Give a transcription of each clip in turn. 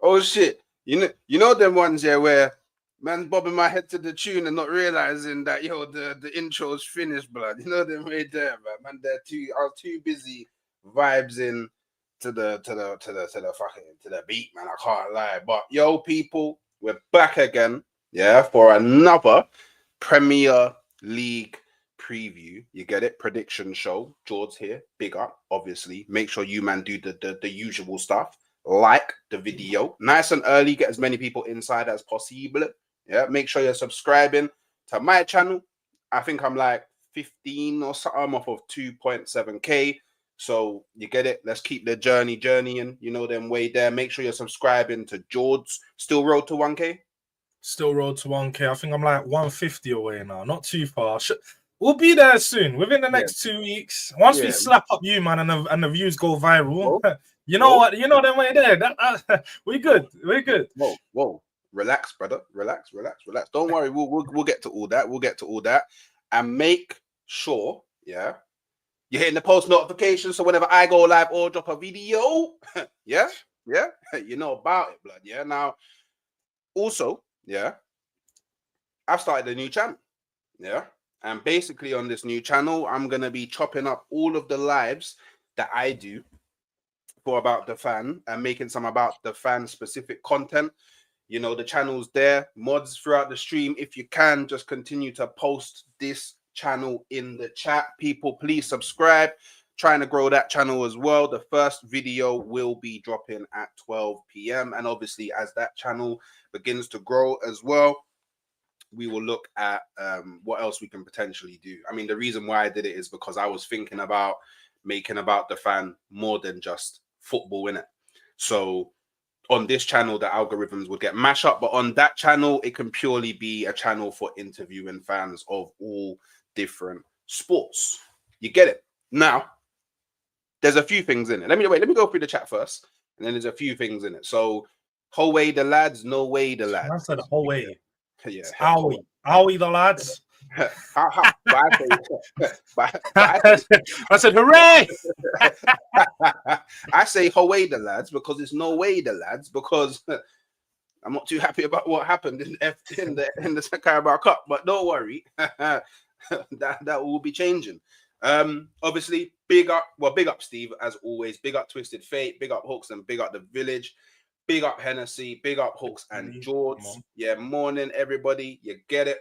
Oh shit! You know them ones yeah where man's bobbing my head to the tune and not realizing that the intro's finished, blood. You know them way there, man. They're too. I was too busy vibes in to the fucking to the beat, man. I can't lie. But yo, people, we're back again, yeah, for another Premier League preview. You get it? Prediction show. George here. Big up, obviously. Make sure you man do the usual stuff. Like the video nice and early, get as many people inside as possible. Yeah, make sure you're subscribing to my channel. I think I'm like 15 or something. I'm off of 2.7k. So you get it. Let's keep the journeying. You know them way there. Make sure you're subscribing to George. Still road to 1k. Still road to 1k. I think I'm like 150 away now. Not too far. We'll be there soon. Within the next 2 weeks. Once we slap up you, man, and the views go viral. Whoa. You know what? You know them way there. We good. We're good. Whoa. Relax, brother. Relax. Don't worry. We'll get to all that. And make sure, yeah, you're hitting the post notifications so whenever I go live or drop a video, yeah, you know about it, blood. Yeah. Now, also, yeah, I've started a new channel. Yeah. And basically on this new channel, I'm gonna be chopping up all of the lives that I do for About the Fan and making some About the Fan specific content. You know, the channel's there, mods throughout the stream. If you can, just continue to post this channel in the chat. People, please subscribe. Trying to grow that channel as well. The first video will be dropping at 12 p.m. And obviously, as that channel begins to grow as well, we will look at what else we can potentially do. I mean, the reason why I did it is because I was thinking about making About the Fan more than just football, innit? So on this channel, the algorithms would get mashed up, but on that channel, it can purely be a channel for interviewing fans of all different sports. You get it? Now, there's a few things in it. Let me go through the chat first, and then there's a few things in it. So, whole way the lads, no way the lads. I said whole way. Yeah. Are we the lads? I said, hooray! I say away the lads because it's no way the lads because I'm not too happy about what happened in the Carabao Cup, but don't worry, that will be changing. Obviously, big up Steve as always. Big up Twisted Fate. Big up Hooks and big up the Village. Big up Hennessy. Big up Hooks and George. Yeah, morning everybody. You get it.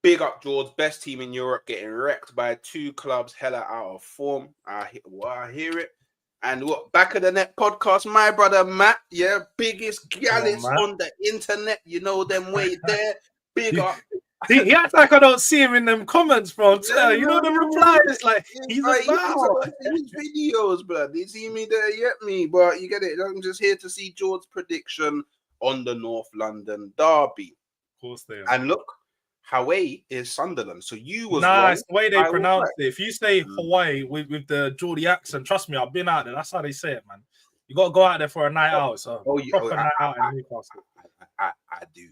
Big up George, best team in Europe, getting wrecked by 2 clubs, hella out of form. I hear it. And what, Back of the Net podcast, my brother Matt, yeah, biggest gallus on the internet. You know them way there. Big up. He acts like I don't see him in them comments, bro. Yeah, you know the reply is like he's about his videos, blood. You see me there yet, me, but you get it. I'm just here to see George's prediction on the North London derby. Of course they are. And look. Hawaii is Sunderland, so you was wrong. It's the way they pronounce it. If you say Hawaii with the Geordie accent, trust me, I've been out there. That's how they say it, man. You got to go out there for a night out. So night out in Newcastle. I do.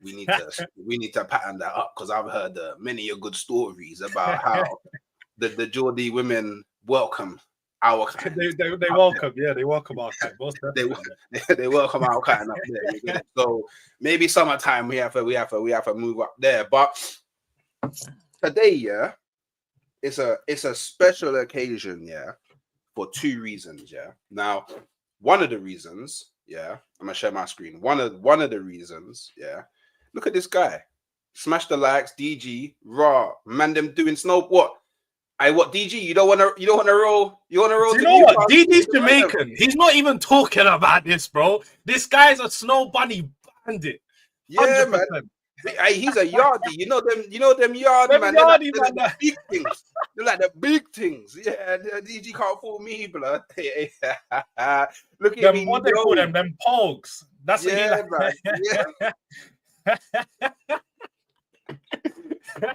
We need to pattern that up because I've heard many good stories about how the Geordie women welcome our kind. They welcome, they welcome our kind. They welcome our kind up there. So maybe summertime we have to move up there. But today, yeah, it's a special occasion, yeah, for 2 reasons, yeah. Now, one of the reasons, yeah, I'm gonna share my screen. One of the reasons, yeah. Look at this guy. Smash the likes, DG, raw, man. Them doing snow what? What DG? You don't want to roll. You want to roll. Do you know what? DG's Jamaican. He's not even talking about this, bro. This guy's a snow bunny bandit. 100%. Yeah, man. He's a yardie. You know them yardie, man. Yardie, they're like the big things. They're like the big things. Yeah, DG can't fool me, blood. Look at me. What they call them? Them pogs. That's man. Yeah.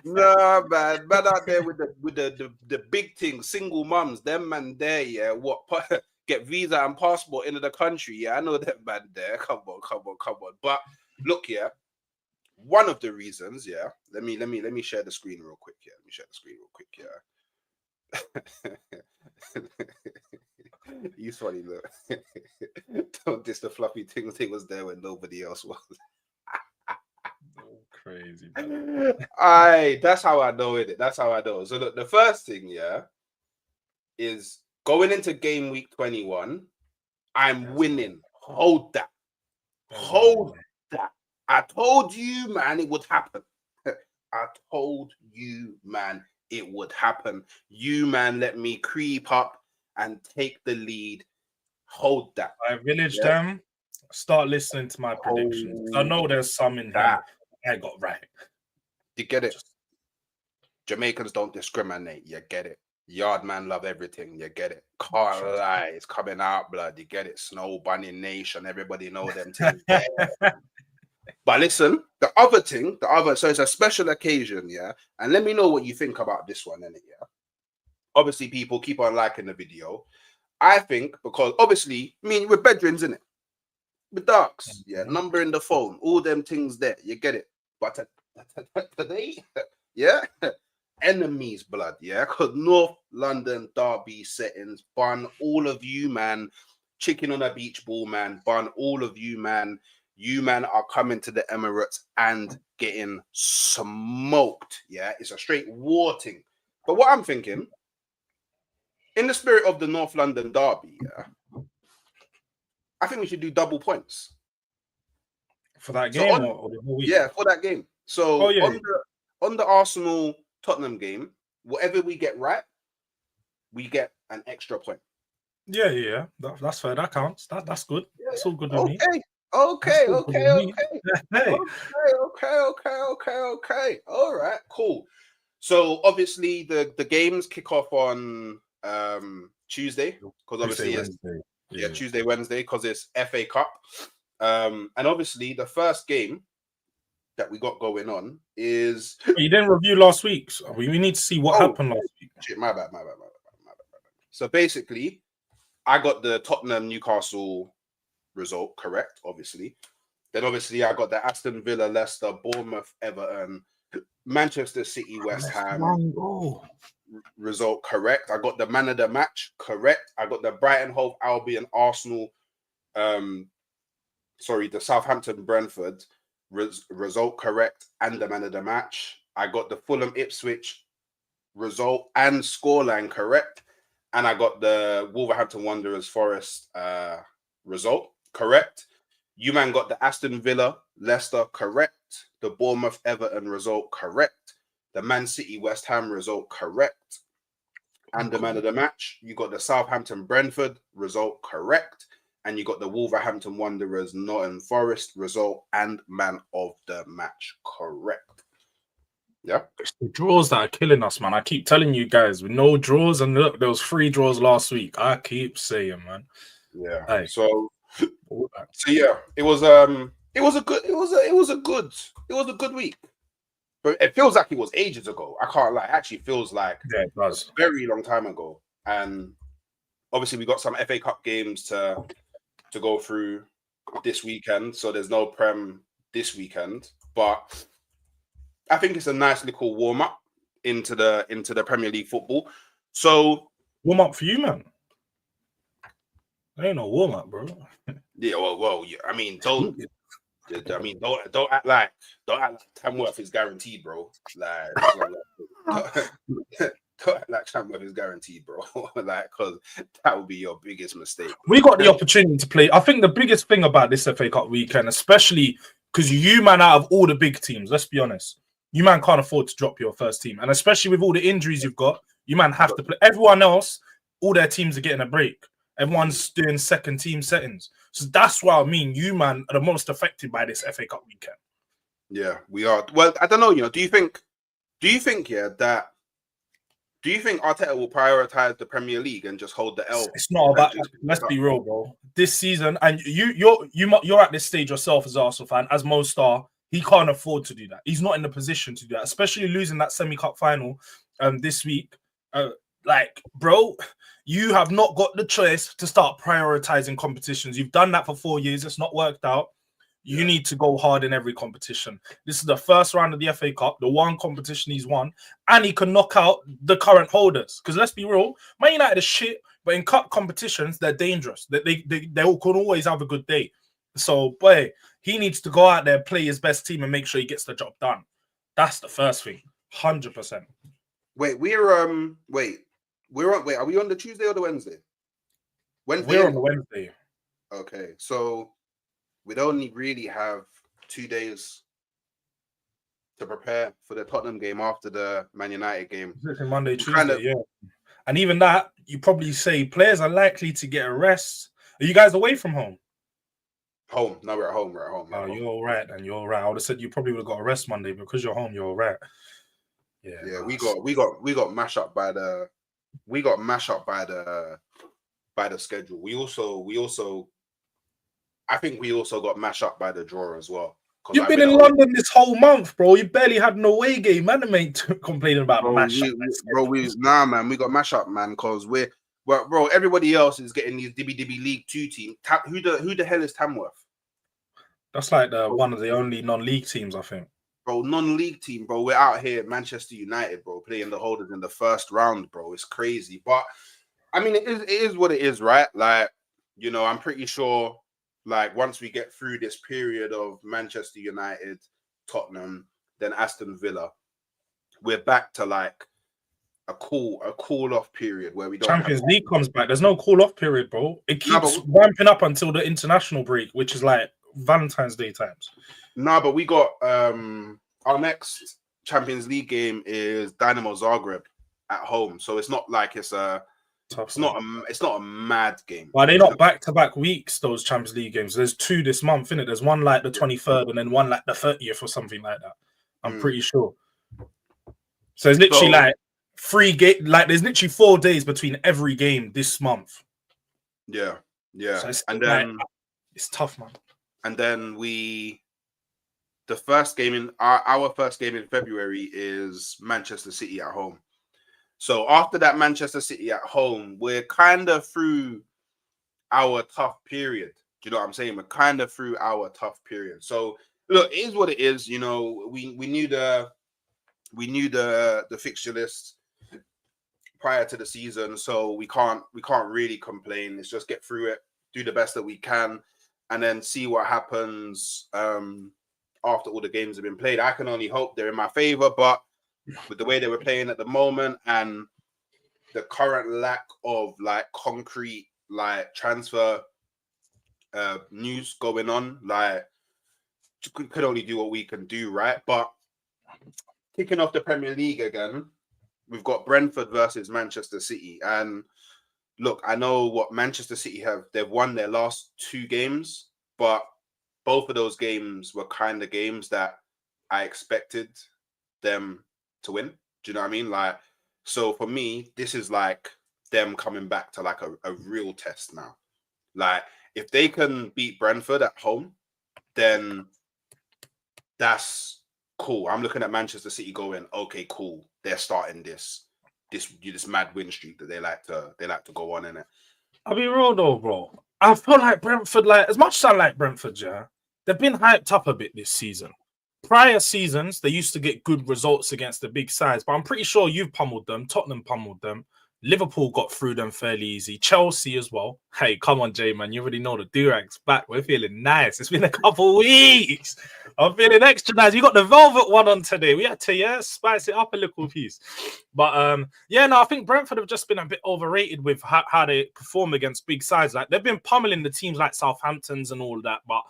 No, man out there with the big things, single mums, them man there, yeah. What get visa and passport into the country? Yeah, I know that man there. Come on. But look, yeah, one of the reasons, yeah. Let me share the screen real quick. Yeah, You funny, look. Don't diss the fluffy thing was there when nobody else was. Crazy. That's how I know it. That's how I know. So look, the first thing, is going into game week 21. I'm winning. Hold that. Hold that. I told you, man, it would happen. I told you, man, it would happen. You, man, let me creep up and take the lead. Hold that. I village them. Start listening to my predictions. I know there's some in here I got right. You get it? Jamaicans don't discriminate. You get it? Yardman love everything. You get it? Carlisle is coming out, blood. You get it? Snow Bunny Nation. Everybody know them things. But listen, so it's a special occasion, and let me know what you think about this one, innit, Obviously, people keep on liking the video. I think because obviously, I mean, we're bedrooms, innit? We're darks, number in the phone, all them things there, you get it. But today, enemies, blood, because North London derby settings, bun all of you, man. Chicken on a beach ball, man. Bun all of you, man. You, man, are coming to the Emirates and getting smoked. It's a straight war thing. But what I'm thinking, in the spirit of the North London derby, I think we should do double points for that game. Or the whole week? For that game. So on the Arsenal Tottenham game, whatever we get right, we get an extra point. Yeah. That's fair. That counts. That's good. That's all good with me. Okay. All right, cool. So obviously the games kick off on Tuesday, because obviously Tuesday, Wednesday, because it's FA Cup. And obviously the first game that we got going on is you didn't review last week. So we need to see what happened last week. Shit, my bad. So basically, I got the Tottenham Newcastle result correct, obviously. Then obviously I got the Aston Villa, Leicester, Bournemouth, Everton, Manchester City, West Ham result correct. I got the man of the match correct. I got the Brighton Hove Albion Arsenal, the Southampton Brentford result correct and the man of the match. I got the Fulham Ipswich result and scoreline correct. And I got the Wolverhampton Wanderers Forest result correct. You, man, got the Aston Villa Leicester correct. The Bournemouth Everton result correct. The Man City West Ham result correct. And the man of the match, you got the Southampton Brentford result correct. And you got the Wolverhampton Wanderers Nottingham Forest result and man of the match correct. Yeah. It's the draws that are killing us, man. I keep telling you guys, with no draws, and look, there was 3 draws last week. I keep saying, man. Yeah. Hey. So yeah, it was a good week. But it feels like it was ages ago. I can't lie. It actually feels like it does. A very long time ago. And obviously we got some FA Cup games to go through this weekend. So there's no Prem this weekend. But I think it's a nice little warm-up into the Premier League football. So warm-up for you, man. There ain't no warm-up, bro. Yeah, well, yeah. I mean, don't act like Tamworth is guaranteed, bro. Don't act like Tamworth is guaranteed, bro. Because that would be your biggest mistake. We got the opportunity to play. I think the biggest thing about this FA Cup weekend, especially because you, man, out of all the big teams, let's be honest, you, man, can't afford to drop your first team. And especially with all the injuries you've got, you, man, have to play. Everyone else, all their teams are getting a break. Everyone's doing second team settings. So that's why I mean, you, man, are the most affected by this FA Cup weekend. Yeah, we are. Well, I don't know, do you think Arteta will prioritize the Premier League and just hold the L? It's not about, let's be real, bro. This season, and you're at this stage yourself as an Arsenal fan, as Mo Star, he can't afford to do that. He's not in the position to do that, especially losing that semi-cup final this week. Bro, you have not got the choice to start prioritizing competitions. You've done that for 4 years. It's not worked out. You need to go hard in every competition. This is the first round of the FA Cup, the one competition he's won, and he can knock out the current holders. Because let's be real, Man United is shit. But in cup competitions, they're dangerous. They all could always have a good day. So, boy, he needs to go out there, play his best team, and make sure he gets the job done. That's the first thing, 100%. Wait, are we on the Tuesday or the Wednesday? Wednesday. We're on the Wednesday. Okay, so we'd only really have 2 days to prepare for the Tottenham game after the Man United game. Monday, Tuesday, yeah. And even that, you probably say players are likely to get a rest. Are you guys away from home? Home. No, we're at home. We're at home. Oh, you're all right, and you're all right. I would have said you probably would have got a rest Monday, but because you're home, you're all right. Yeah, we got mashed up by the schedule. We also I think we also got mashed up by the draw as well. You've been in London this whole month, bro. You barely had an away game, man. The mate complaining about mash up. Nah, man, we got mash up, man, because bro, everybody else is getting these Dibby League 2 teams. Who the hell is Tamworth? That's like one of the only non-league teams, I think. Bro, non-league team, bro. We're out here at Manchester United, bro, playing the holders in the first round, bro. It's crazy. But, I mean, it is what it is, right? Like, you know, I'm pretty sure, like, once we get through this period of Manchester United, Tottenham, then Aston Villa, we're back to, like, a cool-off period where we don't Champions League comes back. There's no cool-off period, bro. It keeps ramping up until the international break, which is, like, Valentine's Day times. No, but we got our next Champions League game is Dynamo Zagreb at home, so it's not like it's not a mad game. Why they not back-to-back weeks? Those Champions League games. There's 2 this month, innit? There's one like the 23rd and then one like the 30th or something like that. I'm pretty sure. So it's literally like 3 games. Like there's literally 4 days between every game this month. Yeah. So it's tough, man. And then our first game in February is Manchester City at home. So after that Manchester City at home, we're kind of through our tough period. Do you know what I'm saying? We're kind of through our tough period. So look, it is what it is. You know, we knew the fixture list prior to the season, so we can't really complain. Let's just get through it, do the best that we can, and then see what happens after all the games have been played. I can only hope they're in my favor, but with the way they were playing at the moment and the current lack of like concrete like transfer news going on, like could only do what we can do, right? But kicking off the Premier League again, we've got Brentford versus Manchester City. And look, I know what Manchester City they've won their last 2 games, but both of those games were kind of games that I expected them to win. Do you know what I mean? Like, so for me, this is like them coming back to like a real test now. Like, if they can beat Brentford at home, then that's cool. I'm looking at Manchester City going, okay, cool. They're starting this mad win streak that they like to go on in it. I'll be real though, bro. I feel like Brentford, like as much as I like Brentford, yeah, they've been hyped up a bit this season. Prior seasons, they used to get good results against the big sides, but I'm pretty sure you've pummeled them. Tottenham pummeled them. Liverpool got through them fairly easy. Chelsea as well. Hey, come on, Jay, man. You already know the Durag's back. We're feeling nice. It's been a couple weeks. I'm feeling extra nice. You got the velvet one on today. We had to, spice it up a little piece. But, I think Brentford have just been a bit overrated with how they perform against big sides. Like, they've been pummeling the teams like Southampton's and all that, but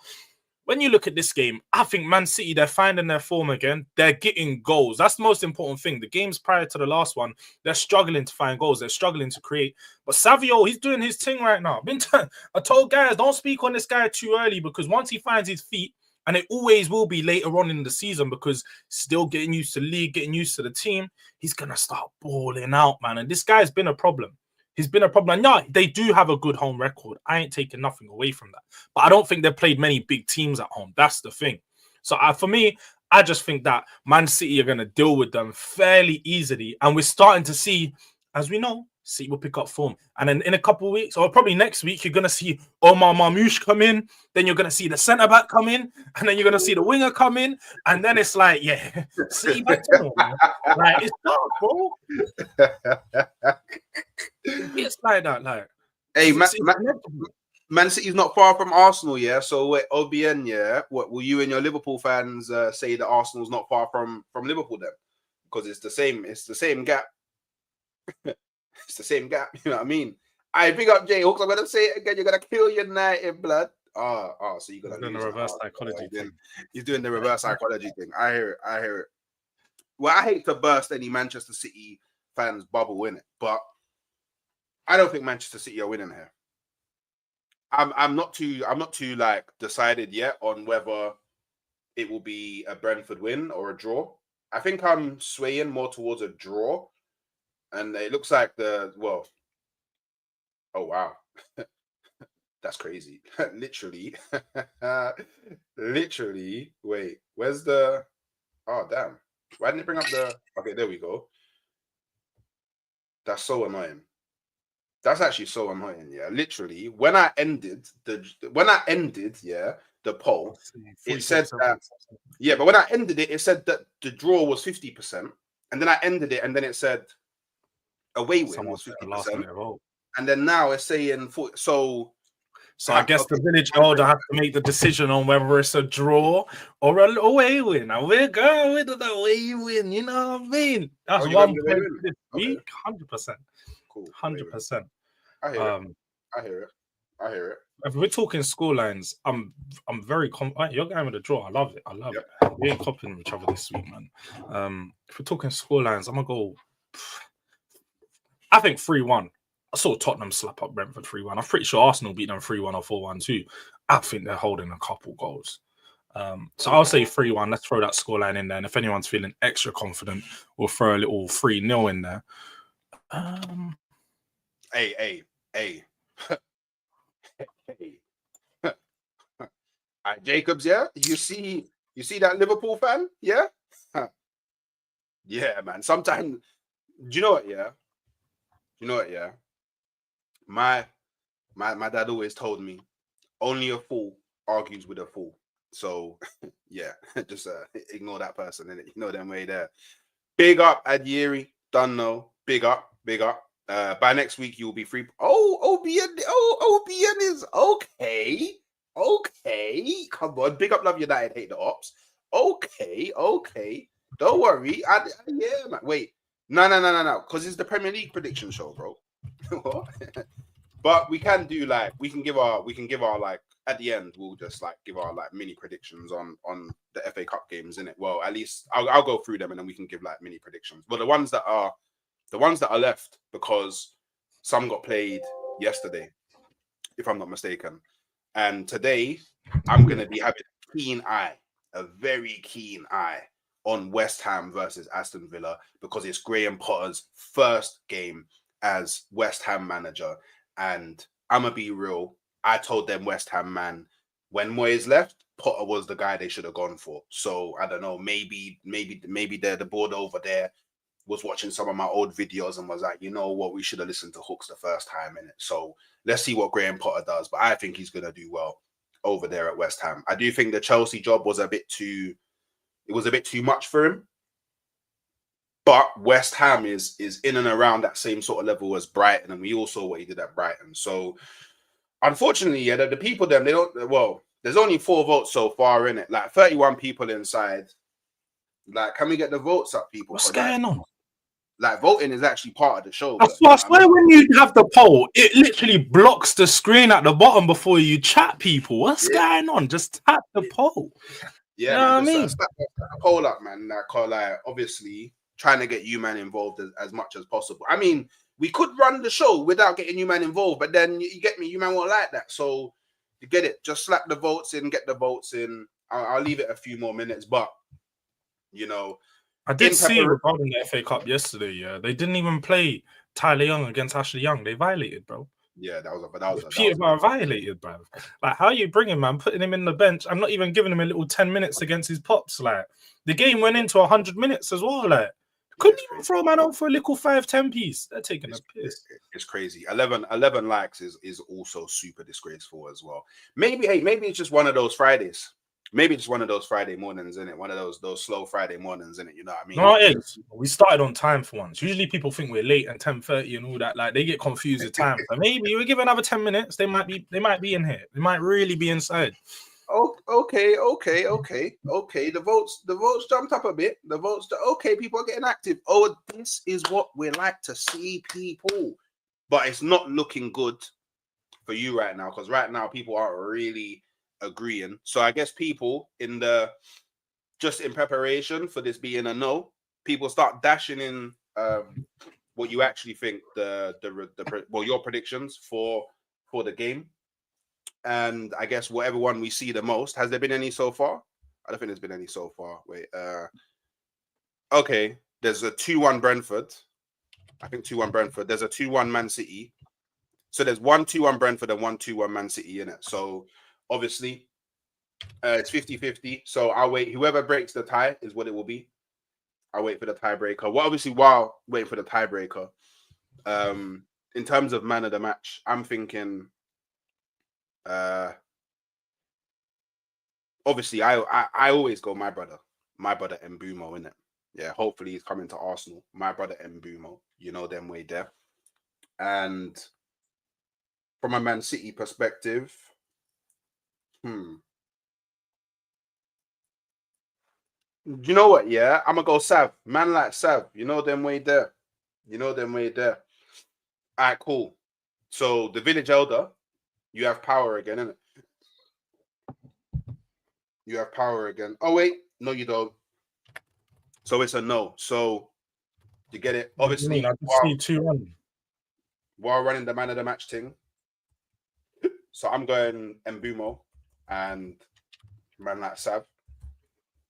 when you look at this game, I think Man City, they're finding their form again. They're getting goals. That's the most important thing. The games prior to the last one, they're struggling to find goals. They're struggling to create. But Savio, he's doing his thing right now. I told guys, don't speak on this guy too early because once he finds his feet, and it always will be later on in the season because still getting used to the league, getting used to the team, he's going to start balling out, man. And this guy's been a problem. He's been a problem. And yeah, they do have a good home record. I ain't taking nothing away from that. But I don't think they've played many big teams at home. That's the thing. So for me, I just think that Man City are going to deal with them fairly easily. And we're starting to see, as we know, City will pick up form. And then in a couple of weeks, or probably next week, you're going to see Omar Marmoush come in. Then you're going to see the centre-back come in. And then you're going to see the winger come in. And then it's like, yeah, City back to normal. Like, it's dark, bro. It's like that. Like, hey, Man City's not far from Arsenal, yeah. So OBN, yeah. What will you and your Liverpool fans say that Arsenal's not far from Liverpool then? Because it's the same gap. It's the same gap. You know what I mean? I big up Jay Hooks. I'm gonna say it again. You're gonna kill United, blood. So you're gonna doing the reverse psychology thing. He's doing the reverse psychology thing. I hear it. Well, I hate to burst any Manchester City fans' bubble in it, but I don't think Manchester City are winning here. I'm not too like decided yet on whether it will be a Brentford win or a draw. I think I'm swaying more towards a draw, and it looks like oh wow, that's crazy. literally. Wait, where's the? Oh damn! Why didn't it bring up the? Okay, there we go. That's so annoying. That's actually so annoying, yeah. Literally, when I ended the poll, it said that but when I ended it, it said that the draw was 50%, and then I ended it, and then it said away win was 50%, and then now it's saying so. So I guess the village elder have to make the decision on whether it's a draw or a away win. And we're going with the away win. You know what I mean? That's 1 point this week. 100%. Cool. 100%. I hear it. If we're talking score lines, I'm very confident. You're going with a draw. I love it. We ain't copying each other this week, man. If we're talking score lines, I'm gonna go. I think 3-1. I saw Tottenham slap up Brentford 3-1. I'm pretty sure Arsenal beat them 3-1 or 4-1 too. I think they're holding a couple goals. So I'll say 3-1. Let's throw that scoreline in there. And if anyone's feeling extra confident, we'll throw a little 3-0 in there. Hey. Jacobs, yeah? You see that Liverpool fan? Yeah? Yeah, man. Sometimes, do you know what, yeah? My dad always told me, only a fool argues with a fool. So, yeah, just ignore that person, innit? You know them way there. Big up, Adjiri. Done no. Big up. By next week, you'll be free. OBN is okay. Okay. Come on. Big up, Love United. Hate the ops. Okay. Don't worry. Yeah, man. Wait. No. Because it's the Premier League prediction show, bro. But we can do we can give our like at the end. We'll just like give our like mini predictions on the FA Cup games, innit? Well, at least I'll go through them and then we can give like mini predictions. But the ones that are left, because some got played yesterday, if I'm not mistaken, and today I'm gonna be having a very keen eye on West Ham versus Aston Villa, because it's Graham Potter's first game as West Ham manager. And I'm going to be real. I told them West Ham, man, when Moyes left, Potter was the guy they should have gone for. So I don't know, maybe the board over there was watching some of my old videos and was like, you know what, we should have listened to Hooks the first time in it. So let's see what Graham Potter does. But I think he's going to do well over there at West Ham. I do think the Chelsea job was a bit too much for him. But West Ham is in and around that same sort of level as Brighton, and we all saw what he did at Brighton. So, unfortunately, yeah, the people them, they don't. Well, there's only 4 votes so far in it. Like 31 people inside. Like, can we get the votes up, people? What's going on? Like, voting is actually part of the show. I swear, when you have the poll, it literally blocks the screen at the bottom before you chat, people. What's going on? Just tap the poll. Yeah, you know what I mean? Stack the poll up, man. Like, obviously, trying to get you man involved as much as possible. I mean, we could run the show without getting you man involved, but then you get me, you man won't like that. So you get it. Just slap the votes in, get the votes in. I'll leave it a few more minutes, but you know, I did see regarding the FA Cup yesterday. Yeah, they didn't even play Tyler Young against Ashley Young. They violated, bro. Yeah, that was violated, bro. Like, how are you bringing man, putting him in the bench? I'm not even giving him a little 10 minutes against his pops. Like, the game went into 100 minutes as well. Like, Couldn't even throw man out for a little 5-10 piece. They're taking a piss. It's crazy. 11 likes is also super disgraceful as well. Maybe it's just one of those Fridays. Maybe it's one of those Friday mornings, isn't it? One of those slow Friday mornings, isn't it? You know what I mean? No, it is. We started on time for once. Usually people think we're late and 10:30 and all that. Like they get confused with time. But maybe we give another 10 minutes. They might be in here. They might really be inside. Oh, okay. The votes jumped up a bit. Okay, people are getting active. Oh, this is what we like to see, people. But it's not looking good for you right now, because right now people aren't really agreeing. So I guess people in preparation for this being a no, people start dashing in what you actually think your predictions for the game. And I guess whatever one we see the most. Has there been any so far? I don't think there's been any so far. Wait. Okay. There's a 2-1 Brentford. I think 2-1 Brentford. There's a 2-1 Man City. So there's 1-2-1 Brentford and 1-2-1 Man City in it. So obviously it's 50-50. So I'll wait. Whoever breaks the tie is what it will be. I'll wait for the tiebreaker. Well, obviously, while waiting for the tiebreaker, in terms of man of the match, I'm thinking obviously I always go my brother Mbumo, innit? Yeah, hopefully he's coming to Arsenal. My brother Mbumo, you know them way there. And from a Man City perspective, you know what? Yeah, I'm gonna go Sav. Man like Sav, you know them way there. All right, cool. So the village elder, you have power again, innit? You have power again. Oh wait, no, you don't. So it's a no. So you get it. Obviously, I just need 2-1 while running the man of the match thing. So I'm going Mbumo and man like Sav.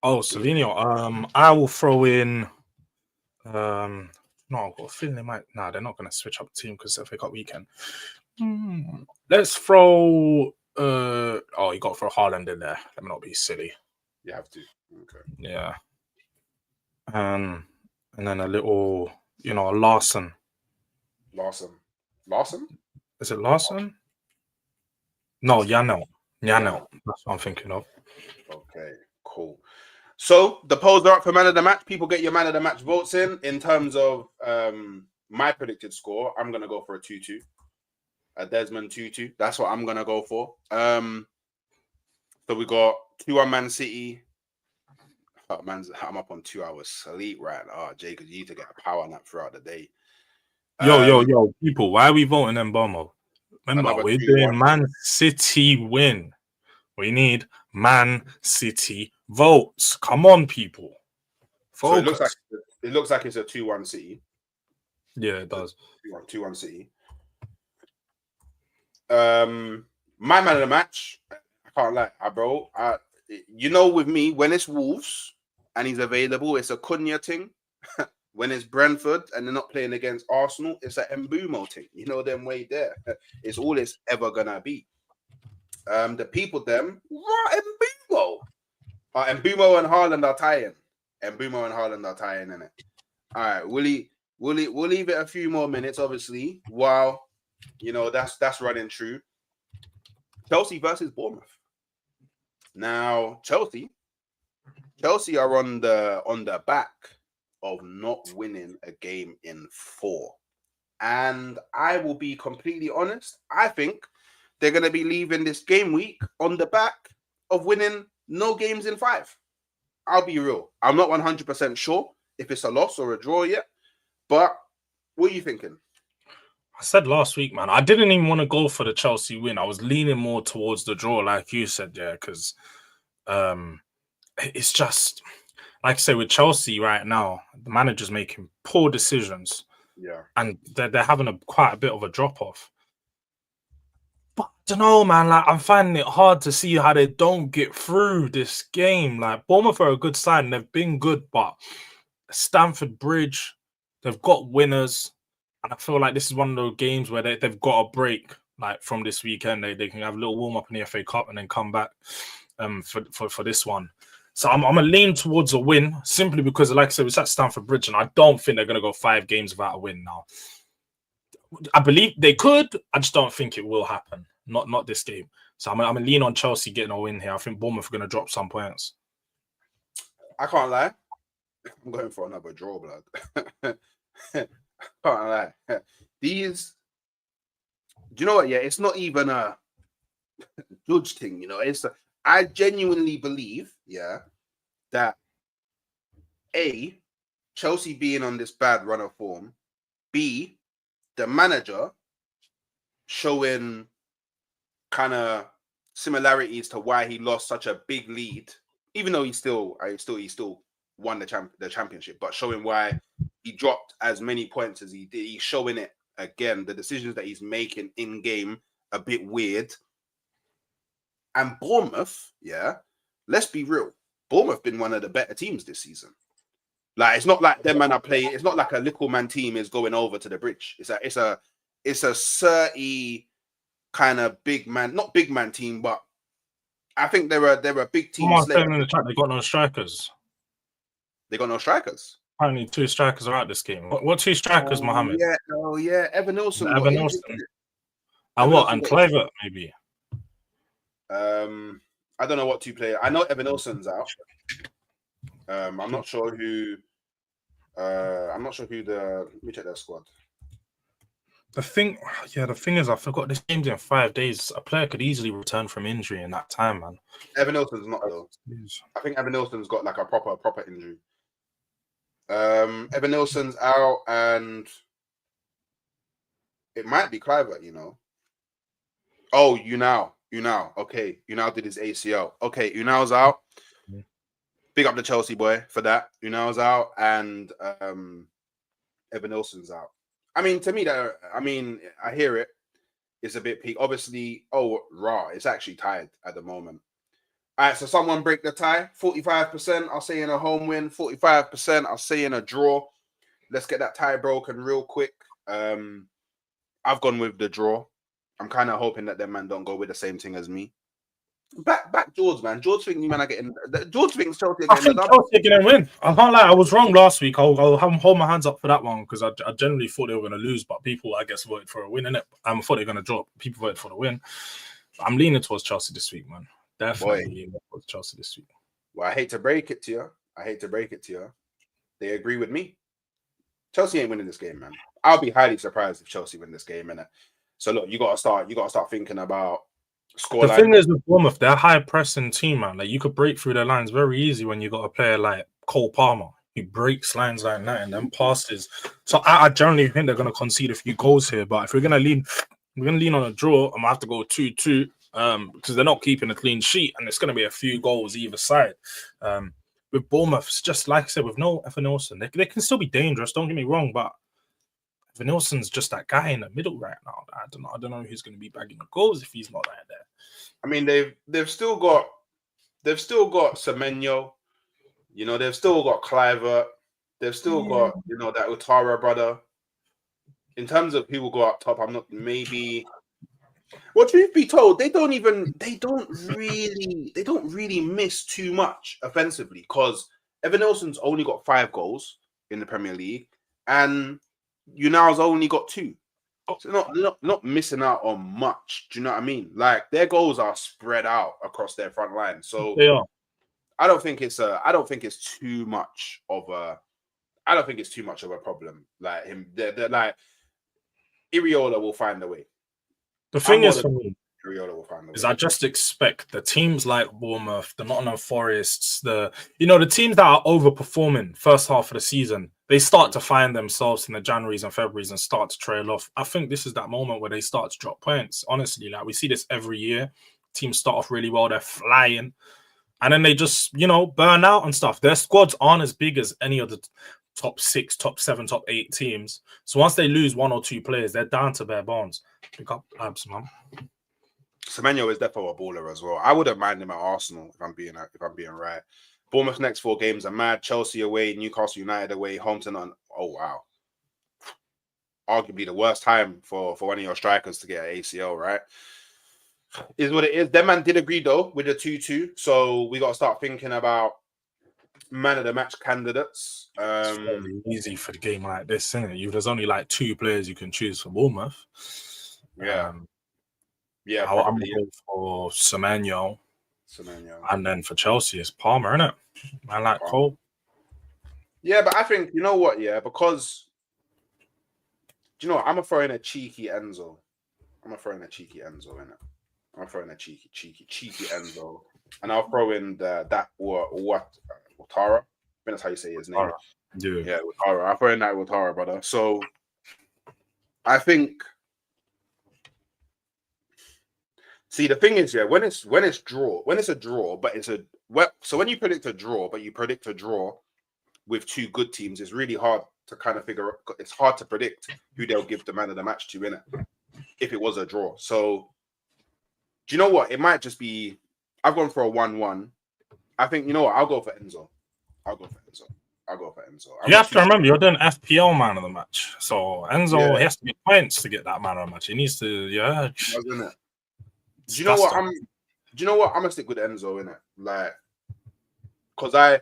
Oh, Savinho. I will throw in. No, I've got a feeling they might. Nah, they're not going to switch up the team because FA Cup weekend. Let's throw. You got to throw Haaland in there. Let me not be silly. You have to. Okay. Yeah. And then a little, a Larson. Larson? Is it Larson? No, Janel. That's what I'm thinking of. Okay, cool. So the polls are up for man of the match. People get your man of the match votes in. In terms of my predicted score, I'm gonna go for a 2-2. A Desmond 2-2. That's what I'm gonna go for. So we got 2-1 Man City. Oh, I'm up on 2 hours sleep right now. Oh, Jay, because you need to get a power nap throughout the day. Yo, people, why are we voting Mbomo? Remember, we're doing Man City win. We need Man City votes. Come on, people. Focus. So it looks like it's a 2-1 City. Yeah, it does. 2-1 City. My man of the match, I can't lie, bro. With me, when it's Wolves and he's available, it's a Cunha thing. When it's Brentford and they're not playing against Arsenal, it's an Mbumo thing. You know them way there. It's all it's ever gonna be. The people them, what Mbumo? Mbumo and Haaland are tying. In it. All right, we'll leave it a few more minutes, obviously, while that's running true. Chelsea versus Bournemouth. Now, Chelsea are on the back of not winning a game in 4. And I will be completely honest, I think they're going to be leaving this game week on the back of winning no games in 5. I'll be real. I'm not 100% sure if it's a loss or a draw yet, but what are you thinking? I said last week, man, I didn't even want to go for the Chelsea win. I was leaning more towards the draw, like you said, yeah, because it's just, like I say, with Chelsea right now, the manager's making poor decisions. Yeah. And they're having quite a bit of a drop-off. But I don't know, man. Like, I'm finding it hard to see how they don't get through this game. Like, Bournemouth are a good side and they've been good, but Stamford Bridge, they've got winners. And I feel like this is one of those games where they've got a break, like from this weekend. They can have a little warm-up in the FA Cup and then come back for this one. So I'm going to lean towards a win simply because, like I said, it's at Stamford Bridge, and I don't think they're going to go 5 games without a win now. I believe they could. I just don't think it will happen. Not this game. So I'm going to lean on Chelsea getting a win here. I think Bournemouth are going to drop some points. I can't lie. I'm going for another draw, blood. Can't lie. These, do you know what? Yeah, it's not even a judge thing. You know, I genuinely believe, that A, Chelsea being on this bad run of form, B, the manager showing kind of similarities to why he lost such a big lead, even though he still won the championship, but showing why he dropped as many points as he did. He's showing it again. The decisions that he's making in game a bit weird. And Bournemouth, let's be real. Bournemouth been one of the better teams this season. Like, it's not like them man are playing. It's not like a little man team is going over to the bridge. It's a 30 kind of big man, not big man team, but I think they're a big team. In the chat, they got no strikers. They got no strikers. Apparently, 2 strikers are out this game. What 2 strikers, Mohammed? Yeah. Evan Nilsson. And what? And Kluivert, maybe. I don't know what 2 players. I know Evan Nilsson's out. I'm not sure who. Let me check their squad. The thing is, I forgot this game's in 5 days. A player could easily return from injury in that time, man. Evan Nilsson's not though. I think Evan Nilsson's got like a proper injury. Evan Nilsson's out, and it might be Kluivert, you know. Oh, Unal. Okay, Unal did his ACL. Okay, Unal's out. Big up the Chelsea boy for that. Unal's out, and Evan Nilsson's out. I mean, to me, I hear it. It's a bit peak. Obviously, it's actually tied at the moment. All right, so someone break the tie. 45%, I'll say in a home win. 45%, I'll say in a draw. Let's get that tie broken real quick. I've gone with the draw. I'm kind of hoping that them man don't go with the same thing as me. Back George, man. George thinks you man are getting. George thinks Chelsea are getting. Chelsea are going to win. I can't lie. I was wrong last week. I'll hold my hands up for that one because I generally thought they were going to lose, but people, I guess, voted for a win, innit? I thought they were going to drop. People voted for the win. I'm leaning towards Chelsea this week, man. Definitely leaning towards Chelsea this week. Well, I hate to break it to you. They agree with me. Chelsea ain't winning this game, man. I'll be highly surprised if Chelsea win this game, innit? So look, you gotta start thinking about score. The thing is with Bournemouth, they're a high pressing team, man. Like, you could break through their lines very easy when you got a player like Cole Palmer. He breaks lines like that and then passes. So I generally think they're gonna concede a few goals here. But if we're gonna lean on a draw, I'm gonna have to go 2-2 because they're not keeping a clean sheet, and it's gonna be a few goals either side. With Bournemouth, it's just like I said, with no Evan Nilsson, they can still be dangerous. Don't get me wrong, but Evan Nilsson's just that guy in the middle right now. I don't know who's going to be bagging the goals if he's not right there. I mean, they've still got Semenyo, you know, they've still got Kluivert, they've still got, you know, that Utara brother. In terms of who will go up top, I'm not maybe. Well, truth be told, they don't really miss too much offensively because Evan Nilsson's only got 5 goals in the Premier League, and Unal's only got 2. So not missing out on much. Do you know what I mean? Like, their goals are spread out across their front line. So they are. I don't think it's too much of a problem. Like him, they're like Iriola will find a way. The thing is, for me, Iriola will find a way. is I just expect the teams like Bournemouth, the Nottingham Forests, the teams that are overperforming first half of the season, they start to find themselves in the Januaries and Februaries and start to trail off. I think this is that moment where they start to drop points. Honestly, like, we see this every year. Teams start off really well, they're flying, and then they just, burn out and stuff. Their squads aren't as big as any of the top 6, top 7, top 8 teams. So once they lose 1 or 2 players, they're down to bare bones. Pick up abs, man. Semenyo is definitely a baller as well. I wouldn't mind him at Arsenal if I'm being right. Bournemouth's next 4 games are mad. Chelsea away, Newcastle United away, Hampton on. Oh wow, arguably the worst time for one of your strikers to get an ACL, right? Is what it is. Them man did agree though with the 2-2, so we got to start thinking about man of the match candidates. It's fairly easy for the game like this, isn't it? There's only like 2 players you can choose for Bournemouth. Yeah, I'm probably. going for Semenyo. Semenyo. And then for Chelsea, it's Palmer, innit? I like Cole. Yeah, but I think, you know what, yeah, because, do you know what? I'm going to throw in a cheeky Enzo. I'm going to throw in a cheeky Enzo, innit? I'm going to throw in a cheeky Enzo. And I'll throw in Ouattara. I think that's how you say his name. Yeah, Ouattara. I'll throw in that Ouattara, brother. So, I think... See, the thing is, yeah, when it's a draw, but so when you predict a draw, but you predict a draw with 2 good teams, it's really hard to kind of figure. It's hard to predict who they'll give the man of the match to, innit? If it was a draw. So, do you know what? It might just be. I've gone for a 1-1. I think, you know what? I'll go for Enzo. You have to remember, you're doing FPL man of the match, so Enzo he has to get points to get that man of the match. He needs to, Doesn't it? Do you know what? I'm gonna stick with Enzo, innit? Like, because I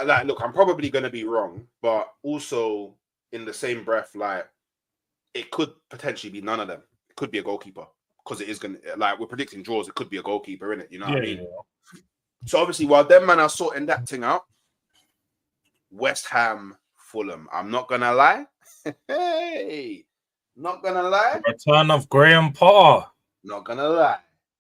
like, look, I'm probably gonna be wrong, but also in the same breath, like, it could potentially be none of them. It could be a goalkeeper, because it is gonna, like, we're predicting draws. It could be a goalkeeper, innit? You know what I mean? Yeah. So obviously, while them man are sorting that thing out, West Ham, Fulham. I'm not gonna lie. Not gonna lie. Return of Graham Potter. Not gonna lie.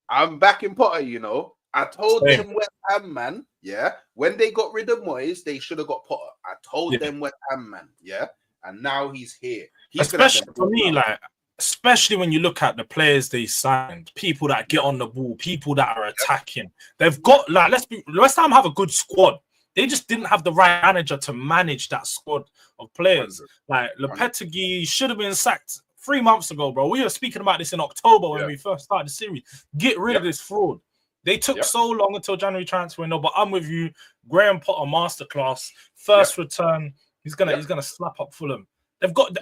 I'm back in Potter, you know. I told them West Ham, man, yeah, when they got rid of Moyes, they should have got Potter. I told them West Ham, man, yeah, and now he's here. Especially for me, like, especially when you look at the players they signed, people that get on the ball, people that are attacking. They've got, like, West Ham have a good squad. They just didn't have the right manager to manage that squad of players. 100. Like, Lopetegui should have been sacked 3 months ago, bro. We were speaking about this in October when we first started the series. Get rid of this fraud. They took so long until January transfer window, but I'm with you. Graham Potter masterclass, first return. He's gonna slap up Fulham. They've got.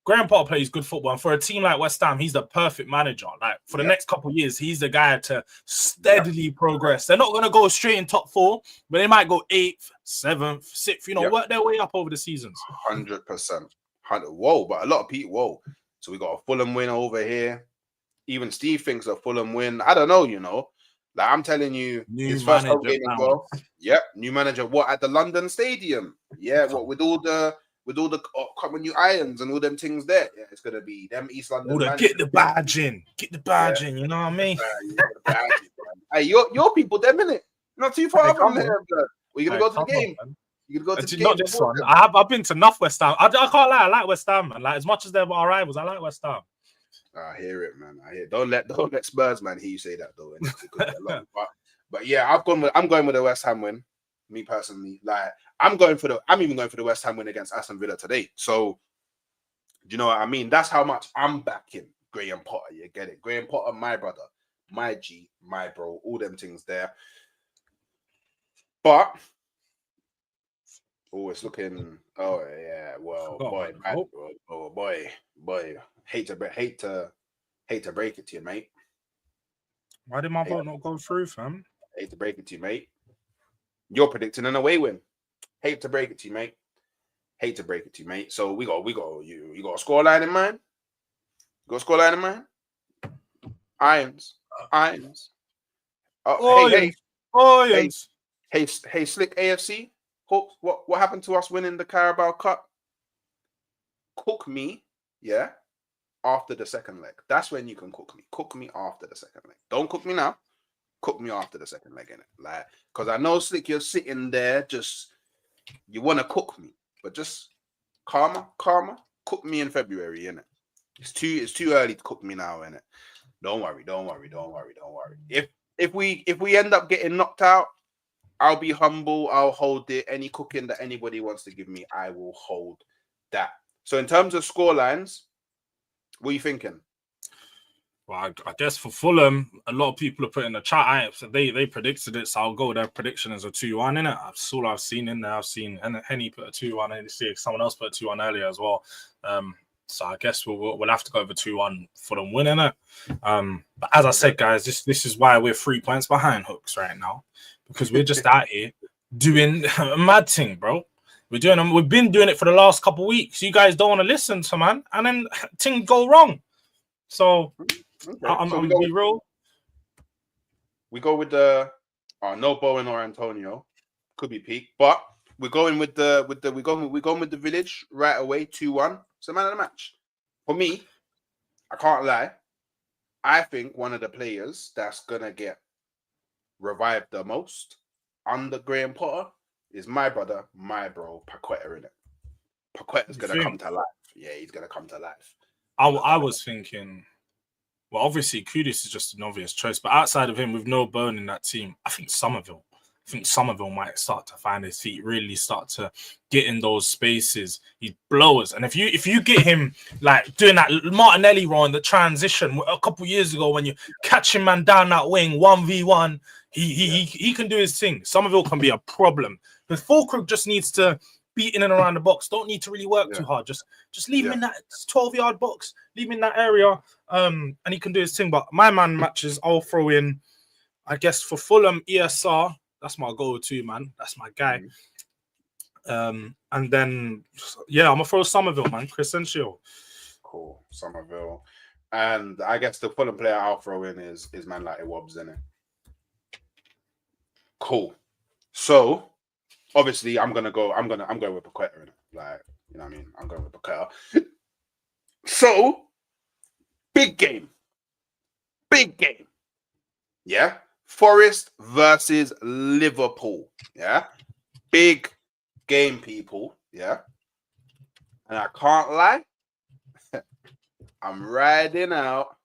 Graham Potter plays good football, and for a team like West Ham, he's the perfect manager. Like, for the next couple of years, he's the guy to steadily progress. They're not gonna go straight in top 4, but they might go 8th, 7th, 6th. You know, work their way up over the seasons. 100%. Whoa, but a lot of people. Whoa. So we got a Fulham win over here. Even Steve thinks a Fulham win. I don't know, you know. Like, I'm telling you, his first home game as well. Yep, new manager. What, at the London Stadium? Yeah, what, with all the new irons and all them things there. Yeah, it's gonna be them East London. Get the badge in. Get the badge in. You know what I mean? Hey, your people, them innit? Not too far from there. Are you gonna go to the game? You could go to the game. Not this one. I've been to enough West Ham. I can't lie. I like West Ham, man. Like, as much as they're our rivals, I like West Ham. I hear it, man. I hear it. Don't let Spurs, man, hear you say that though. But yeah, I'm going with the West Ham win. Me personally, like, I'm even going for the West Ham win against Aston Villa today. So, do you know what I mean? That's how much I'm backing Graham Potter. You get it? Graham Potter, my brother, my G, my bro, all them things there. But it's looking. Oh yeah, well, boy. Hate to break it to you, mate. Why did my vote not go through, fam? Hate to break it to you, mate. You're predicting an away win. Hate to break it to you, mate. So you got a scoreline in mind? You got a scoreline in mind? Irons. Hey, Slick AFC. Hawks, what happened to us winning the Carabao Cup? Cook me, yeah, after the second leg. That's when you can cook me. Cook me after the second leg. Don't cook me now. Cook me after the second leg, innit? Like, because I know, Slick, you're sitting there just, you want to cook me, but just calmer. Cook me in February, innit? It's too early to cook me now, innit? Don't worry. If we end up getting knocked out, I'll be humble. I'll hold it. Any cooking that anybody wants to give me, I will hold that. So in terms of scorelines, what are you thinking? Well, I guess for Fulham, a lot of people are putting the chat. So they predicted it, so I'll go with their prediction as a 2-1 in it. That's all I've seen in there. I've seen Henny put a 2-1 and see someone else put a 2-1 earlier as well. So I guess we'll have to go over 2-1 for them winning it. But as I said, guys, this is why we're 3 points behind Hooks right now, because we're just out here doing a mad thing, bro. We've been doing it for the last couple of weeks. You guys don't want to listen to man, and then things go wrong. So I'm be real. We go with the no Bowen or Antonio. Could be peak, but we're going with we're going with the Village right away, 2-1. It's the man of the match. For me, I can't lie. I think one of the players that's gonna get revived the most under Graham Potter is my brother, my bro, Paqueta, in it. Paqueta's gonna come to life. Yeah, he's gonna come to life. I was thinking, well, obviously Kudus is just an obvious choice, but outside of him, with no bone in that team, I think Somerville might start to find his feet, really start to get in those spaces. He blows, and if you get him like doing that Martinelli role in the transition a couple years ago, when you catch him man down that wing 1v1, he can do his thing. Somerville can be a problem. But Fulcrum just needs to be in and around the box. Don't need to really work too hard. Just leave him in that 12-yard box. Leave him in that area, and he can do his thing. But my man matches, I'll throw in, I guess, for Fulham, ESR. That's my go-to, man. That's my guy. And then, I'm going to throw Somerville, man. Crescencio. Cool. Somerville. And I guess the Fulham player I'll throw in is man like Iwobbs, isn't it? Cool. So, obviously, I'm going with Paqueta, innit? Like, you know what I mean? I'm going with Paqueta. So, big game. Yeah? Forest versus Liverpool. Yeah? Big game, people. Yeah? And I can't lie. I'm riding out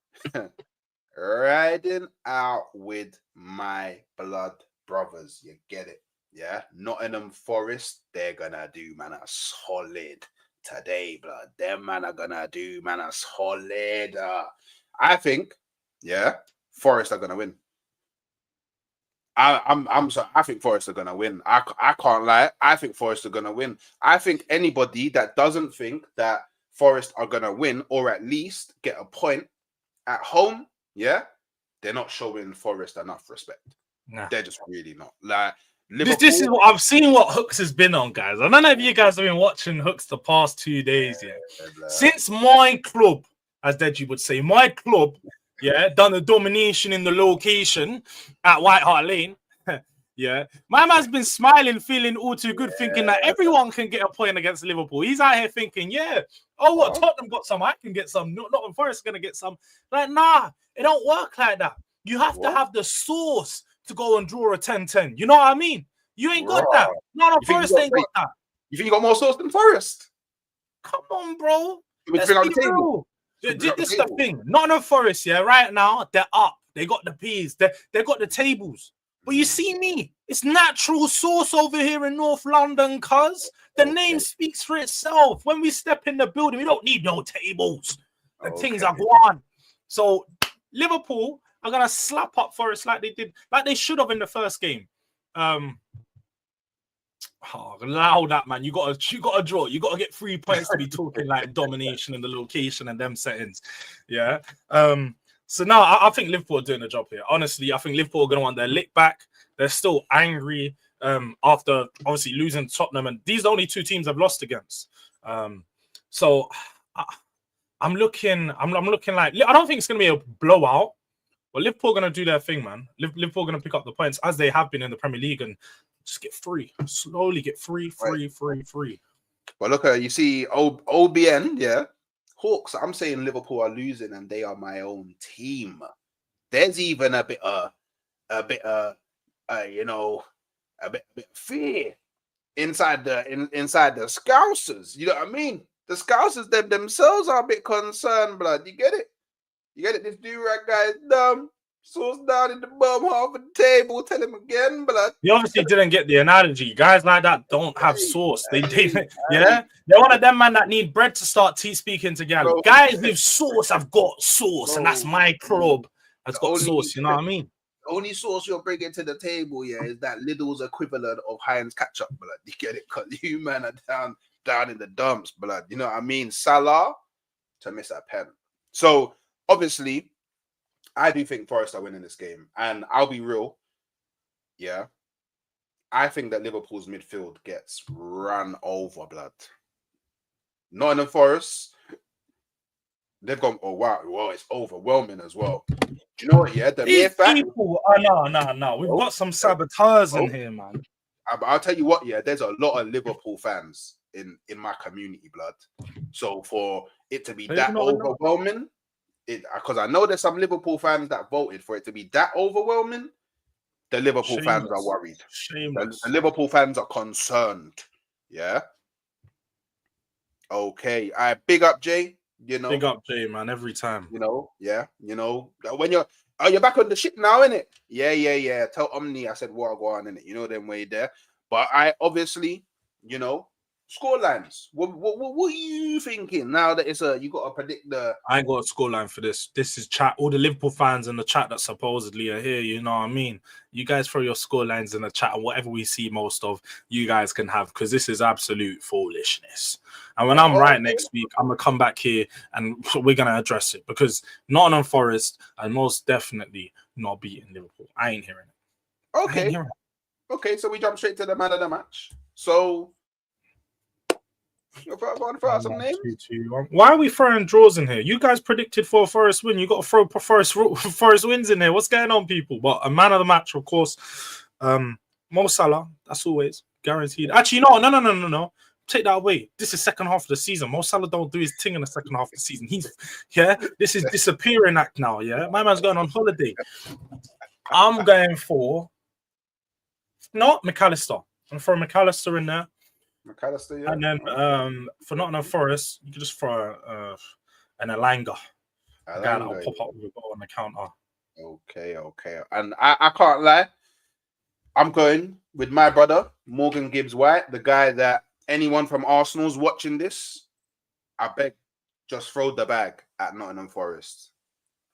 with my blood brothers. You get it? Yeah? Nottingham Forest, they're gonna do, man, a solid today, blood. Them man are gonna do, man, a solid. I think, Forest are gonna win. I think Forest are gonna win. I can't lie. I think Forest are gonna win. I think anybody that doesn't think that Forest are gonna win, or at least get a point at home, they're not showing Forest enough respect. Nah. They're just really not. Like Liverpool, this is what I've seen. What Hooks has been on, guys. I don't know if you guys have been watching Hooks the past 2 days. Since my club, as Deji would say, my club. Done the domination in the location at White Hart Lane. My man's been smiling, feeling all too good, thinking that everyone can get a point against Liverpool. He's out here thinking, Tottenham got some, I can get some. Not Forest gonna get some. Like, nah, it don't work like that. You have to have the sauce to go and draw a 10-10. You know what I mean? You ain't got that. No, Forest ain't got that. You think you got more sauce than Forest? Come on, bro. Let's be real. This is the thing. Nottingham Forest, right now, they're up. They got the P's. They got the tables. But you see me, it's natural sauce over here in North London, cuz. The name speaks for itself. When we step in the building, we don't need no tables. The things are gone. So, Liverpool are going to slap up Forest like they should have in the first game. Allow that, man. You gotta draw. You gotta get 3 points to be talking like domination in the location and them settings. So now I think Liverpool are doing the job here. Honestly, I think Liverpool are gonna want their lick back. They're still angry after obviously losing to Tottenham, and these are the only 2 teams I've lost against. So I'm looking like, I don't think it's gonna be a blowout, but Liverpool are gonna do their thing, man. Liverpool are gonna pick up the points as they have been in the Premier League and just get free. Slowly get free. But look, you see OBN, Hawks. I'm saying Liverpool are losing, and they are my own team. There's even a bit of fear inside the Scousers. You know what I mean? The Scousers themselves are a bit concerned, blood. You get it? This do-rag guy is dumb. Sauce down in the bum half of the table. Tell him again, blood. You obviously didn't get the analogy. Guys like that don't have sauce. They're one of them man that need bread to start speaking together. Guys with sauce have got sauce, and that's my club. Has got sauce. You know what I mean? The only sauce you're bringing to the table, is that Lidl's equivalent of Heinz ketchup, blood. You get it? Cause you man are down in the dumps, blood. You know what I mean? Salah to miss a pen. So obviously, I do think Forest are winning this game, and I'll be real. I think that Liverpool's midfield gets run over, blood. Nottingham Forest, they've gone, oh, wow, well, it's overwhelming as well. Do you know what, yeah? The mere These fact... people, no. We've got some saboteurs in here, man. I'll tell you what, yeah, there's a lot of Liverpool fans in my community, blood. So for it to be that overwhelming, because I know there's some Liverpool fans that voted for it to be that overwhelming, the Liverpool fans are worried. The Liverpool fans are concerned. Yeah. Okay. I big up Jay. You know. Big up Jay, man. Every time. You know. Yeah. You know. When you're back on the ship now, innit? Yeah. Tell Omni I said what go on, innit? You know them way there. But I obviously, you know, scorelines. What are you thinking now that you got to predict the... I ain't got a scoreline for this. This is chat. All the Liverpool fans in the chat that supposedly are here, you know what I mean? You guys throw your scorelines in the chat, and whatever we see most of, you guys can have, because this is absolute foolishness. And when I'm right next week, I'm going to come back here and we're going to address it, because Nottingham Forest are most definitely not beating Liverpool. I ain't hearing it. Okay. Okay, so we jump straight to the man of the match. So... Why are we throwing draws in here? You guys predicted for a Forest win. You got to throw Forest wins in there. What's going on, people? But a man of the match, of course, Mo Salah. That's always guaranteed. Actually, no. Take that away. This is second half of the season. Mo Salah don't do his thing in the second half of the season. This is disappearing act now. Yeah, my man's going on holiday. I'm going for McAllister. I'm throwing McAllister in there. McAllister, yeah. And then for Nottingham Forest, you could just throw an Elanga. A guy that'll pop up with a goal on the counter. Okay. And I can't lie. I'm going with my brother, Morgan Gibbs-White, the guy that anyone from Arsenal's watching this, I beg, just throw the bag at Nottingham Forest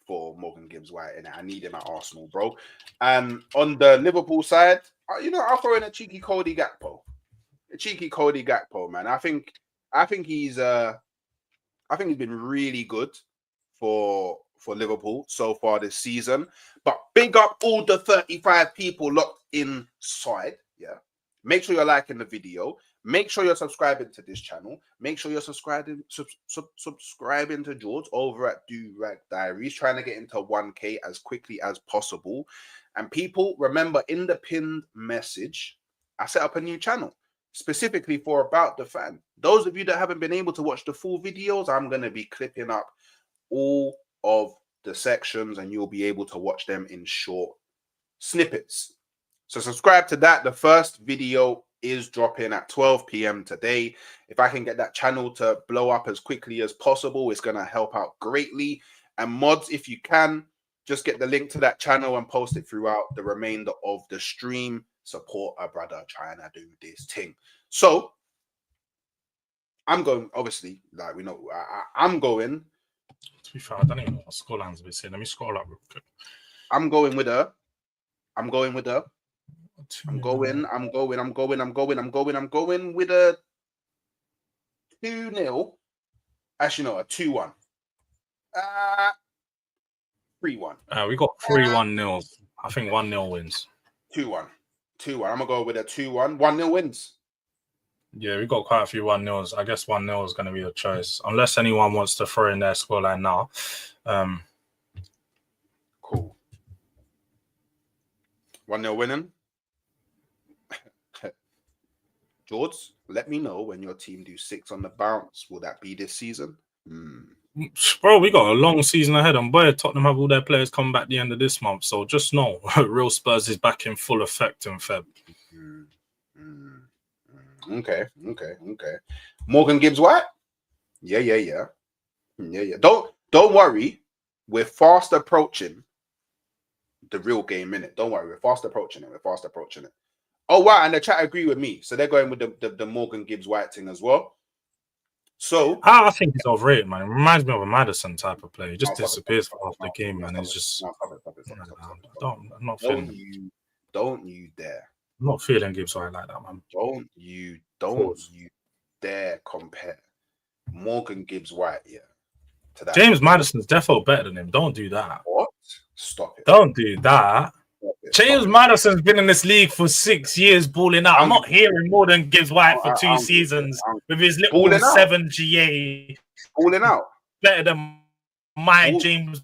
for Morgan Gibbs-White. And I need him at Arsenal, bro. And on the Liverpool side, I'll throw in a cheeky Cody Gakpo. Man. I think he's been really good for Liverpool so far this season. But big up all the 35 people locked inside. Yeah. Make sure you're liking the video. Make sure you're subscribing to this channel. Make sure you're subscribing to George over at Do Rag Diaries, trying to get into 1K as quickly as possible. And people, remember, in the pinned message, I set up a new channel specifically for About the Fan. Those of you that haven't been able to watch the full videos, I'm going to be clipping up all of the sections and you'll be able to watch them in short snippets. So subscribe to that. The first video is dropping at 12 p.m. today. If I can get that channel to blow up as quickly as possible, it's going to help out greatly. And mods, if you can, just get the link to that channel and post it throughout the remainder of the stream. Support a brother trying to do this thing. So I'm going, obviously, like we know, I'm going. To be fair, I don't even know what scoreline's a bit saying. Let me scroll up real quick. I'm going with a 2-0. Actually, no, a 2-1. 3-1. We got 3-1 nils. I think 1-0 wins. 2-1. I'm gonna go with a 2-1. 1-0 wins. Yeah, we got quite a few 1-0s. I guess 1-0 is going to be the choice, unless anyone wants to throw in their scoreline now. Cool. 1-0 winning. George, let me know when your team do 6 on the bounce. Will that be this season? Bro, we got a long season ahead. And boy, Tottenham have all their players coming back at the end of this month. So just know, real Spurs is back in full effect in Feb. Okay. Morgan Gibbs-White? Yeah. Don't worry. We're fast approaching the real game, innit? Don't worry. We're fast approaching it. Oh, wow. And the chat agree with me. So they're going with the Morgan Gibbs-White thing as well. So I think he's overrated, man. It reminds me of a Madison type of player. He just disappears for half the game, man. It's just... I'm not feeling... Don't you dare. I'm not feeling Gibbs-White like that, man. Don't you dare compare Morgan Gibbs-White, to that. James Madison's defo better than him. Don't do that. What? Stop it. Don't do that. James Maddison's been in this league for 6 years, balling out. I'm not hearing more than Gibbs White for 2 seasons with his little 7 GA. Balling out. Better than my James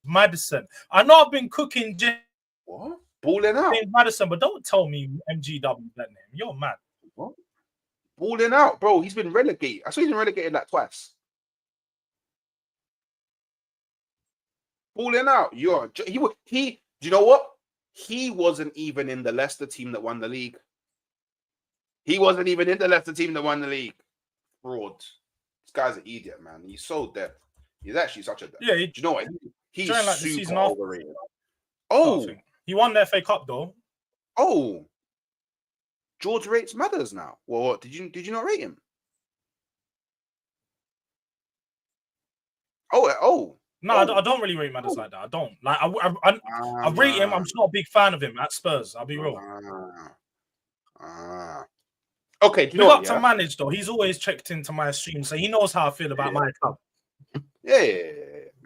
Maddison. I know I've been cooking what? Balling out. James Maddison, but don't tell me MGW that name. You're mad. What? Balling out, bro. He's been relegated. I saw he's been relegated like twice. Balling out. Do you know what? He wasn't even in the Leicester team that won the league. He wasn't even in the Leicester team that won the league. Fraud. This guy's an idiot, man. He's so dead. He's actually such a dead. Yeah. Do you know what? He's like super overrated. Oh. He won the FA Cup though. Oh. George rates Matters now. Well, what? Did you not rate him? Oh. No, I don't really rate Matters like that. I don't. Like, I rate him. I'm just not a big fan of him at Spurs. I'll be real. Okay, Big up to Manage though. He's always checked into my stream, so he knows how I feel about my club. Yeah.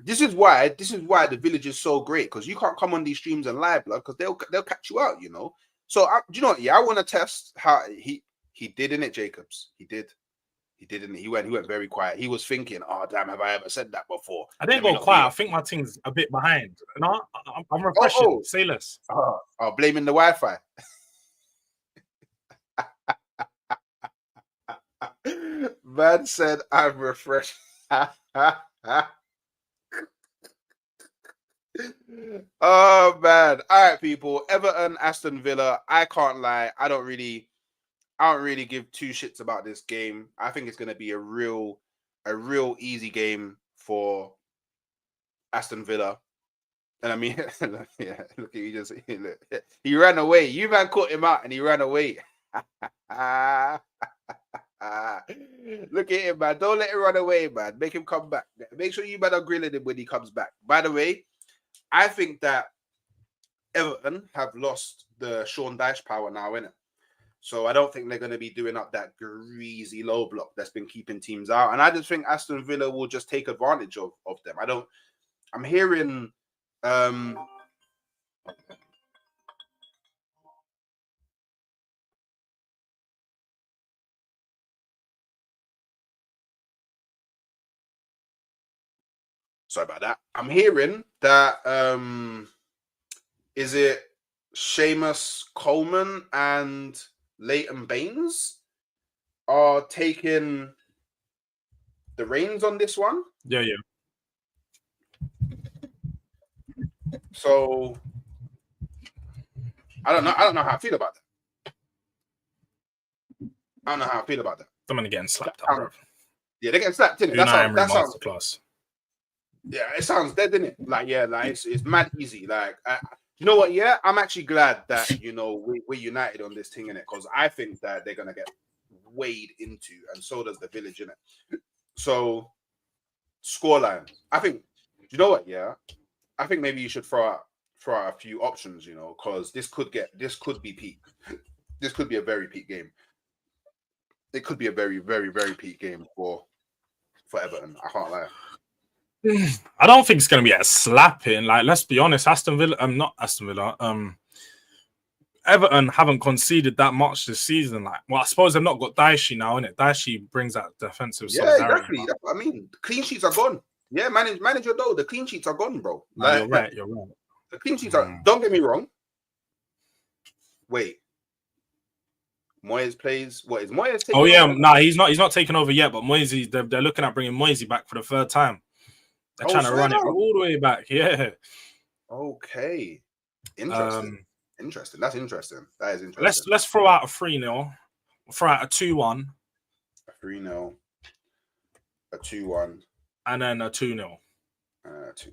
This is why the Village is so great, because you can't come on these streams and live, blood, because they'll catch you out, you know. So do you know what? Yeah, I want to test how he did in it, Jacobs. He did in it. He went very quiet. He was thinking, oh damn, have I ever said that before? I didn't go quiet. I think my thing's a bit behind. No, I'm refreshing. Say less. Blaming the Wi-Fi. Man said I'm refreshed. Oh man. All right, people. Everton, Aston Villa. I can't lie. I don't really give two shits about this game. I think it's gonna be a real easy game for Aston Villa. And I mean, yeah, look at you he ran away. You man caught him out and he ran away. Look at him, man. Don't let him run away, man. Make him come back. Make sure you man are grilling him when he comes back. By the way, I think that Everton have lost the Sean Dyche power now, innit? So I don't think they're going to be doing up that greasy low block that's been keeping teams out. And I just think Aston Villa will just take advantage of them. I'm hearing sorry about that. I'm hearing that is it Seamus Coleman and Leighton Baines are taking the reins on this one. Yeah. So I don't know how I feel about that. I'm gonna get slapped up, bro. Yeah, they're getting slapped, isn't it? That sounds class. Yeah, it sounds dead, didn't it? Like, yeah, like it's mad easy. Like, you know what? Yeah, I'm actually glad that we're united on this thing, innit? Because I think that they're gonna get weighed into, and so does the Village, innit? So, scoreline. I think. You know what? Yeah, I think maybe you should throw out a few options, because this could be peak. This could be a very peak game. It could be a very, very, very peak game for Everton. I can't lie. I don't think it's going to be a slapping. Like, let's be honest, not Aston Villa. Everton haven't conceded that much this season. Like, well, I suppose they've not got Daishi now, innit? Daishi brings that defensive solidarity. Yeah, exactly. That's what I mean. The clean sheets are gone. Yeah, manager though. The clean sheets are gone, bro. Like, you're right. The clean sheets are. Don't get me wrong. Wait. Moyes plays. What is Moyes taking? Oh yeah, over? He's not taken over yet. But Moyes, they're looking at bringing Moyes back for the third time. They're trying to run it all the way back. Yeah. Okay. Interesting. That's interesting. That is interesting. Let's throw out a 3-0. We'll throw out a 2-1. A 3-0. A 2-1. And then a 2-0.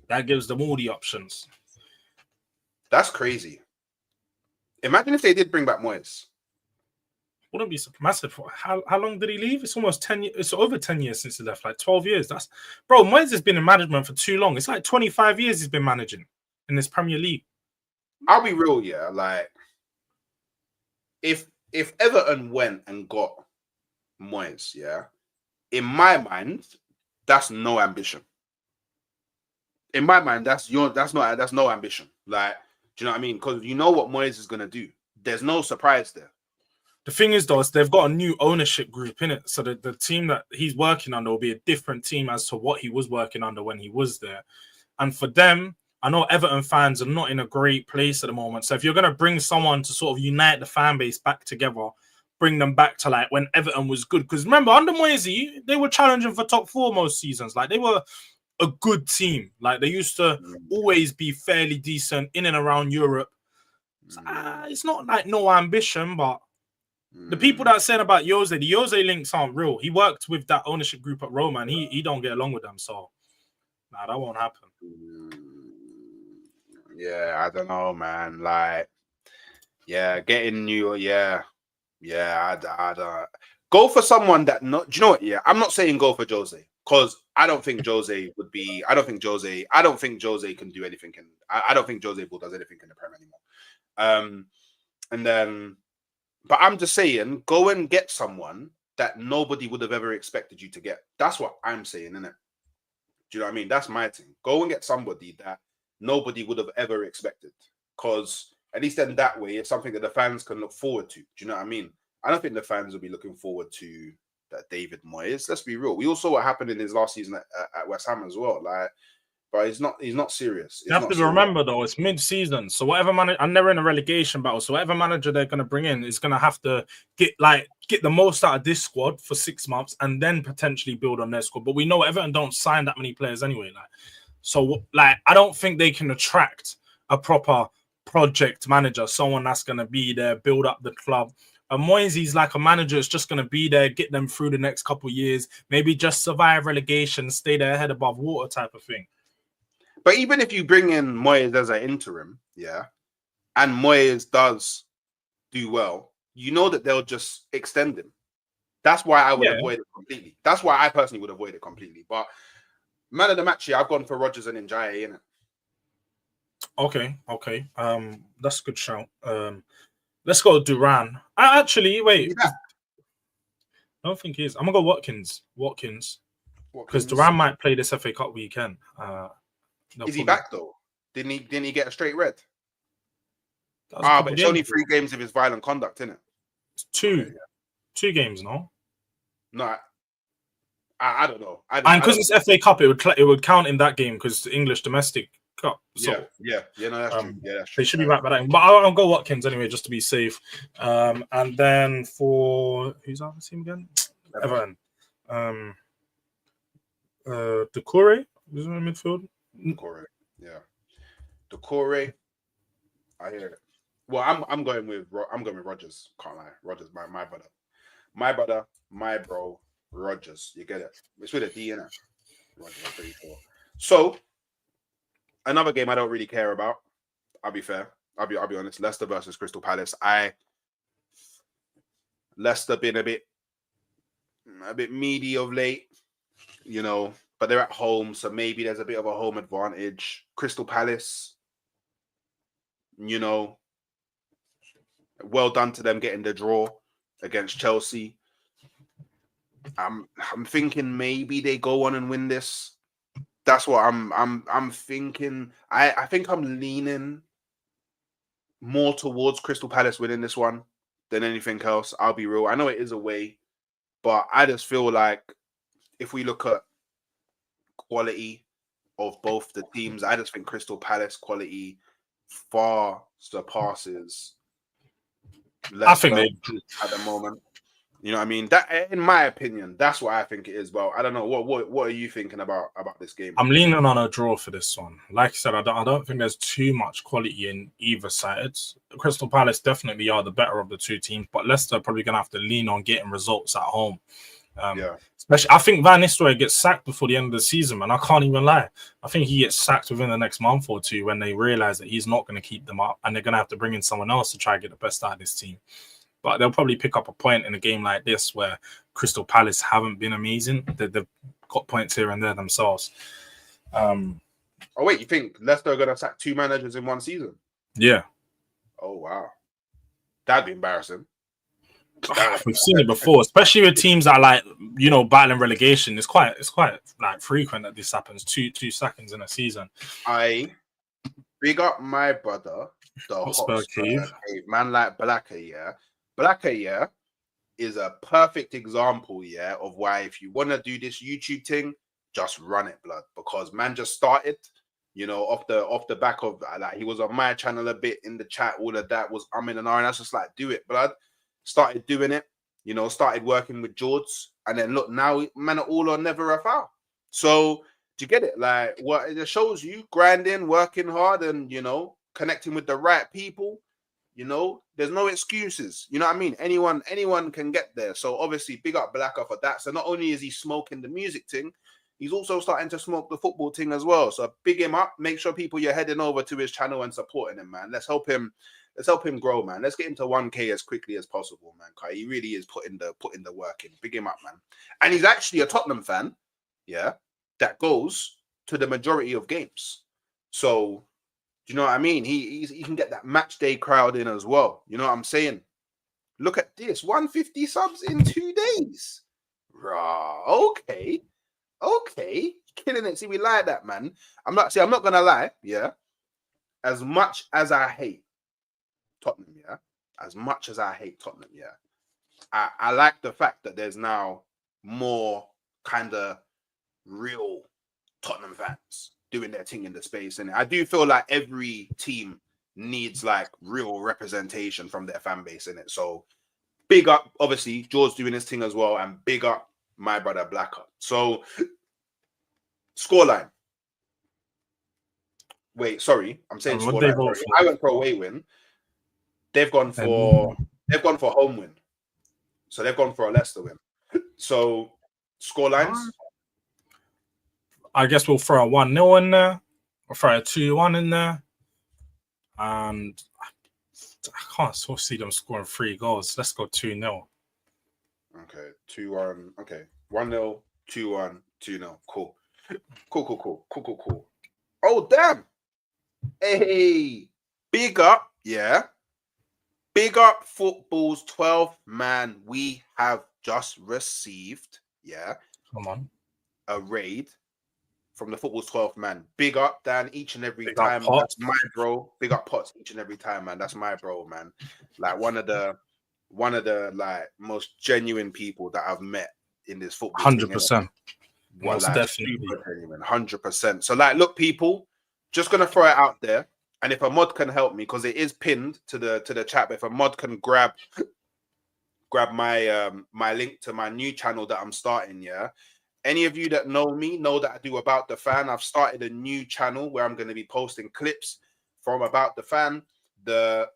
That gives them all the options. That's crazy. Imagine if they did bring back Moyes. Wouldn't be massive. How long did he leave? It's almost 10 years. It's over 10 years since he left. Like 12 years. Bro, Moyes has been in management for too long. It's like 25 years he's been managing in this Premier League. I'll be real, yeah. Like, if Everton went and got Moyes, yeah, in my mind, that's no ambition. In my mind, that's no ambition. Like, Do you know what I mean? Because you know what Moyes is gonna do. There's no surprise there. The thing is, though, is they've got a new ownership group in it, so the team that he's working under will be a different team as to what he was working under when he was there. And for them, I know Everton fans are not in a great place at the moment. So if you're going to bring someone to sort of unite the fan base back together, bring them back to like when Everton was good. Because remember, under Moyes, they were challenging for top 4 most seasons. Like they were a good team. Like they used to always be fairly decent in and around Europe. So, it's not like no ambition, but the people that are saying about Jose, the Jose links aren't real. He worked with that ownership group at Roma and he don't get along with them. So, nah, that won't happen. Yeah, I don't know, man. Like, yeah, getting new, yeah, I don't go for someone that not. Do you know what? Yeah, I'm not saying go for Jose because I don't think Jose would be. I don't think Jose can do anything. I don't think Jose Bull does anything in the Prem anymore. And then, but I'm just saying, go and get someone that nobody would have ever expected you to get. That's what I'm saying, innit? Do you know what I mean? That's my thing. Go and get somebody that nobody would have ever expected. Because at least then that way, it's something that the fans can look forward to. Do you know what I mean? I don't think the fans will be looking forward to that David Moyes. Let's be real. We all saw what happened in his last season at West Ham as well. Like, but he's not serious. You have to remember though, it's mid-season. So whatever manager, and they're in a relegation battle. So whatever manager they're going to bring in is going to have to get the most out of this squad for 6 months and then potentially build on their squad. But we know Everton don't sign that many players anyway. I don't think they can attract a proper project manager, someone that's going to be there, build up the club. And Moyes like a manager that's just going to be there, get them through the next couple of years, maybe just survive relegation, stay their head above water type of thing. But even if you bring in Moyes as an interim, yeah, and Moyes does do well, you know that they'll just extend him. That's why I would avoid it completely. That's why I personally would avoid it completely. But man of the match here, I've gone for Rodgers and Ndiaye, innit? Okay. That's a good shout. Let's go Duran. Actually, wait. I don't think he is. I'm gonna go Watkins. Because Duran might play this FA Cup weekend. Is he back though? Didn't he get a straight red? But it's only 3 games of his violent conduct, isn't it? It's 2. Okay, 2 games, no? No, I don't know. And because it's FA Cup, it would count in that game because the English domestic cup. So, yeah, no, that's true. Yeah, that's true. They should be back by that. But I'll go Watkins anyway, just to be safe. And then for who's on the team again? Everton. Doucouré is in the midfield. Doucouré, yeah. Doucouré. I hear it. Well, I'm going with Rodgers. Can't lie, Rodgers, my brother, my bro, Rodgers. You get it? It's with a D in it. Rodgers, I'm pretty sure. So another game I don't really care about. I'll be fair. I'll be honest. Leicester versus Crystal Palace. Leicester been a bit meaty of late, you know, but they're at home, so maybe there's a bit of a home advantage. Crystal Palace, you know, well done to them getting the draw against Chelsea. I'm thinking maybe they go on and win this. That's what I'm thinking. I think I'm leaning more towards Crystal Palace winning this one than anything else. I'll be real. I know it is away, but I just feel like if we look at quality of both the teams, I just think Crystal Palace quality far surpasses Leicester, I think they at the moment. You know what I mean? That, in my opinion, that's what I think it is. Well, I don't know. What are you thinking about this game? I'm leaning on a draw for this one. Like I said, I don't think there's too much quality in either side. Crystal Palace definitely are the better of the 2 teams, but Leicester are probably going to have to lean on getting results at home. Especially, I think Van Nistelrooy gets sacked before the end of the season, man. I can't even lie. I think he gets sacked within the next month or 2 when they realize that he's not going to keep them up and they're going to have to bring in someone else to try and get the best out of this team. But they'll probably pick up a point in a game like this where Crystal Palace haven't been amazing. They've got points here and there themselves. Oh, wait, you think Leicester are going to sack 2 managers in one season? Yeah. Oh, wow. That'd be embarrassing. We've seen it before, especially with teams that are like, you know, battling relegation. It's quite like frequent that this happens. Two sackings in a season. I big up my brother The Hotspur Hotspur cave. cave. Man like Blacker, yeah. Blacker, yeah, is a perfect example, yeah, of why if you want to do this YouTube thing, just run it, blood. Because man just started, off the back of like he was on my channel a bit in the chat, all of that was in and I was just like, do it, blood. Started doing it, started working with George, and then look now, man, are all on never a foul. So do you get it? Like what it shows you, grinding, working hard, and connecting with the right people. There's no excuses. You know what I mean? Anyone can get there. So obviously, big up Blacker for that. So not only is he smoking the music thing, he's also starting to smoke the football thing as well. So big him up. Make sure people you're heading over to his channel and supporting him, man. Let's help him. Let's help him grow, man. Let's get him to 1K as quickly as possible, man. Cause he really is putting the work in. Big him up, man. And he's actually a Tottenham fan, yeah, that goes to the majority of games. So do you know what I mean? He can get that match day crowd in as well. You know what I'm saying? Look at this, 150 subs in 2 days. Rah, okay, killing it. See, we like that, man. I'm not gonna lie, yeah. As much as I hate Tottenham, yeah. I like the fact that there's now more kind of real Tottenham fans doing their thing in the space. And I do feel like every team needs like real representation from their fan base in it. So big up, obviously, George doing his thing as well, and big up my brother Blacker. So scoreline. Wait, sorry, I'm saying scoreline. I went for away win. They've gone for home win. So they've gone for a Leicester win. So scorelines. I guess we'll throw a 1-0 in there. We'll throw a 2-1 in there. And I can't so see them scoring 3 goals. Let's go 2-0. Okay, 2-1. Okay, 1-0, 2-1, 2-0. Cool. Oh, damn. Hey, big up, yeah. Big up football's 12th man. We have just received, yeah. Come on. A raid from the football's 12th man. Big up, Dan, each and every Big time. That's my bro. Big up Potts each and every time, man. That's my bro, man. Like one of the like most genuine people that I've met in this football. 100%. Well, like, definitely. 100%. So like, look, people, just gonna throw it out there. And if a mod can help me, because it is pinned to the chat, but if a mod can grab my my link to my new channel that I'm starting, yeah. Any of you that know me know that I do About the Fan. I've started a new channel where I'm going to be posting clips from About the Fan. The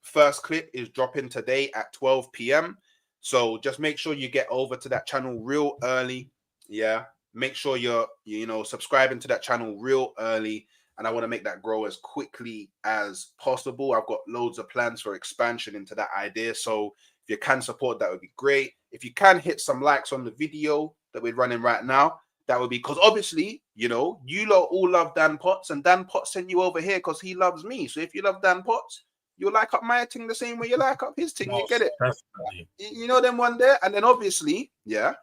first clip is dropping today at 12 p.m. So just make sure you get over to that channel real early. Yeah. Make sure you're, subscribing to that channel real early. And I want to make that grow as quickly as possible. I've got loads of plans for expansion into that idea. So if you can support, that would be great. If you can hit some likes on the video that we're running right now, that would be, because obviously, you lot all love Dan Potts, and Dan Potts sent you over here because he loves me. So if you love Dan Potts, you'll like up my thing the same way you like up his thing. You get it? Definitely. You know them one there. And then obviously, yeah,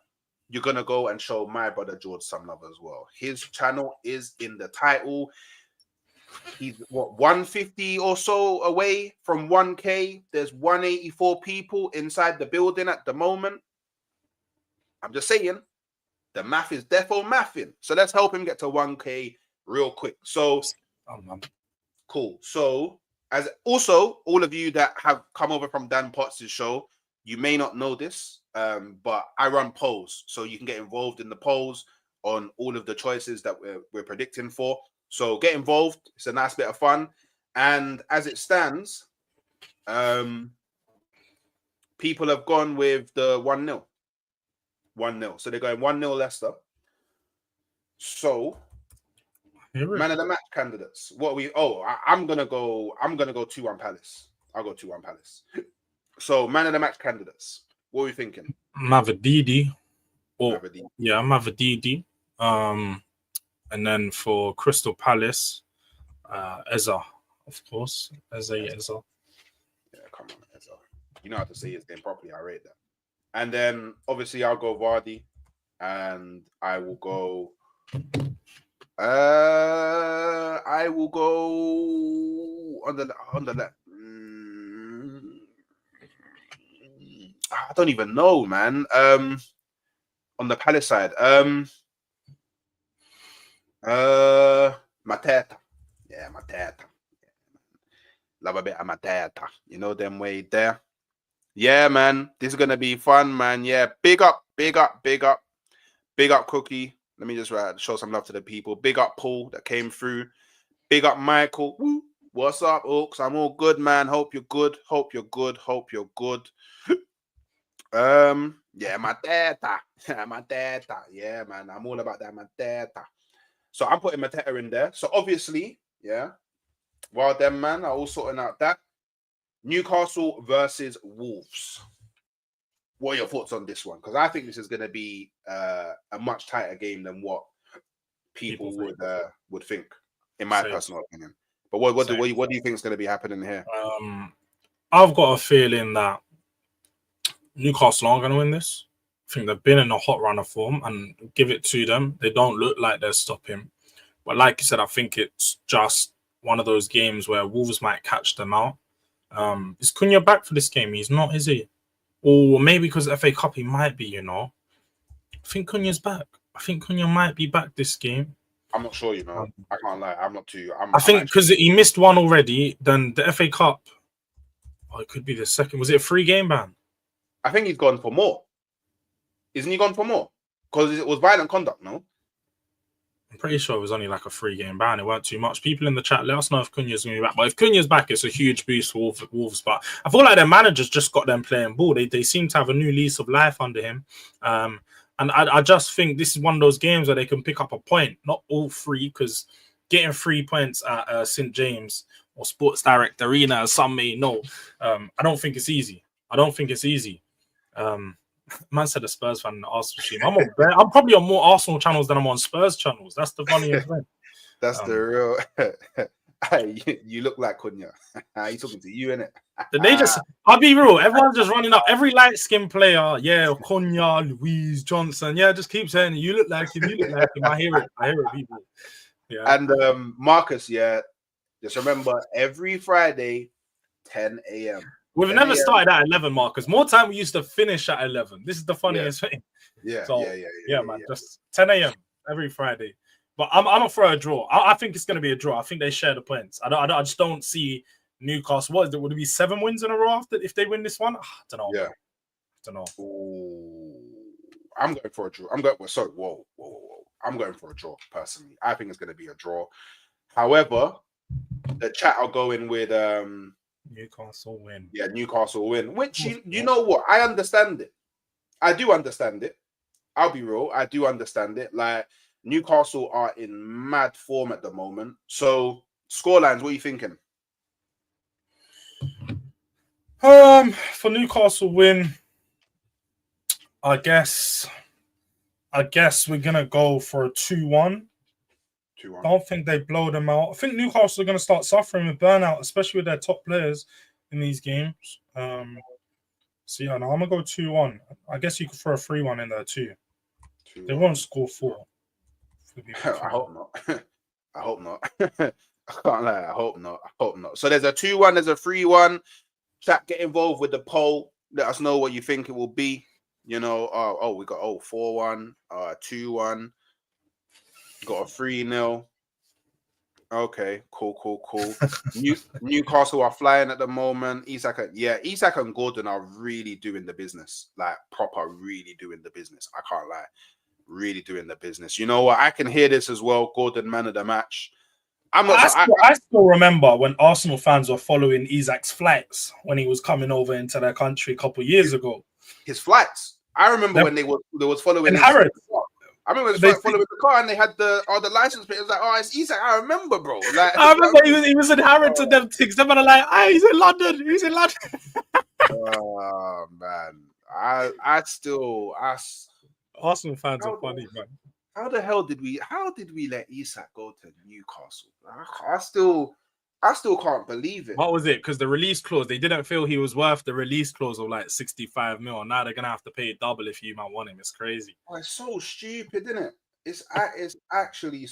you're going to go and show my brother George some love as well. His channel is in the title. He's 150 or so away from 1K. There's 184 people inside the building at the moment. I'm just saying, the math is defo mathing. So let's help him get to 1K real quick. So cool. So as also all of you that have come over from Dan Potts' show, you may not know this, but I run polls, so you can get involved in the polls on all of the choices that we're predicting for. So get involved. It's a nice bit of fun. And as it stands, people have gone with the 1-0. 1-0. So they're going 1-0 Leicester. So man of the match candidates. What are we? Oh, I'm gonna go 2-1 Palace. I'll go 2-1 Palace. So man of the match candidates. What are we thinking? Mavadidi. Yeah, Mavadidi. And then for Crystal Palace, Eza, of course. Eza. Yeah, come on, Eza. You know how to say his name properly. I rate that. And then obviously I'll go Vardy, and I will go. I don't even know, man. On the Palace side, Mateta. Yeah, Mateta. Love a bit of Mateta. You know them way there. Yeah, man. This is gonna be fun, man. Yeah, big up, Cookie. Let me just show some love to the people. Big up Paul that came through. Big up Michael. Woo. What's up, Oaks? I'm all good, man. Hope you're good. Yeah, Mateta. Mateta. Yeah, man. I'm all about that Mateta. So I'm putting Mateta in there. So obviously, yeah. Well, them, man, are all sorting out that. Newcastle versus Wolves. What are your thoughts on this one? Because I think this is going to be a much tighter game than what people would think, in my personal opinion. But what do you think is going to be happening here? I've got a feeling that Newcastle aren't going to win this. I think they've been in a hot run of form, and give it to them. They don't look like they're stopping. But like you said, I think it's just one of those games where Wolves might catch them out. Is Cunha back for this game? He's not, is he? Or maybe because of FA Cup, he might be, you know. I think Cunha's back. I think Cunha might be back this game. I'm not sure, you know. I can't lie. I'm not too... I think because he missed one already, then the FA Cup... Oh, it could be the second. Was it a 3-game ban? I think he's gone for more. Isn't he gone for more? Because it was violent conduct, no? I'm pretty sure it was only like a 3-game ban. It weren't too much. People in the chat, let us know if Cunha's going to be back. But if Cunha's back, it's a huge boost for Wolves. But I feel like their managers just got them playing ball. They seem to have a new lease of life under him. And I just think this is one of those games where they can pick up a point. Not all 3, because getting 3 points at St. James or Sports Direct Arena, as some may know, I don't think it's easy. Man said a Spurs fan in the Arsenal team. I'm probably on more Arsenal channels than I'm on Spurs channels. That's the funniest thing. That's the real. You look like Cunha. He's talking to you, innit? I'll be real. Everyone's just running up. Every light skinned player, yeah, Cunha, Louise, Johnson, yeah, just keep saying, you look like him. I hear it, people. Yeah. And Marcus, yeah, just remember every Friday, 10 a.m. We've never started at 11, Marcus. More time we used to finish at 11. This is the funniest thing. Yeah, man. Just 10 a.m. every Friday. But I'm up for a draw. I think it's going to be a draw. I think they share the points. I just don't see Newcastle. What is it? Would it be 7 wins in a row if they win this one? I don't know. Yeah. I don't know. Ooh. I'm going for a draw. Whoa. I'm going for a draw, personally. I think it's going to be a draw. However, the chat are going with... Newcastle win. Yeah, Newcastle win. Which, you know what? I understand it. I do understand it. I'll be real. I do understand it. Like, Newcastle are in mad form at the moment. So, scorelines, what are you thinking? For Newcastle win, I guess we're going to go for a 2-1. I don't think they blow them out. I think Newcastle are going to start suffering with burnout, especially with their top players in these games. So, yeah, no, I'm going to go 2-1. I guess you could throw a 3-1 in there too. They won't score 4. I hope not. I hope not. I can't lie. I hope not. So there's a 2-1, there's a 3-1. Chat, get involved with the poll. Let us know what you think it will be. You know, we got 4-1, 2-1. Got a 3-0. Okay, cool. Newcastle are flying at the moment. Isak and Gordon are really doing the business. Like, proper really doing the business. I can't lie. Really doing the business. You know what? I can hear this as well. Gordon, man of the match. I still remember when Arsenal fans were following Isak's flights when he was coming over into their country a couple of years ago. His flights. I remember when they was following his Harrods. I remember they following the car and they had the license plate. It was like, oh, it's Isak. I remember, bro. Like, I remember he was in Harrods and them things. Them are like, hey, he's in London. Oh man, Arsenal fans are funny, man. How the hell did we let Isak go to Newcastle? I still can't believe it. What was it? Because the release clause, they didn't feel he was worth the release clause of like 65 mil. Now they're gonna have to pay double if you might want him. It's crazy. Oh, it's so stupid, isn't it? It's actually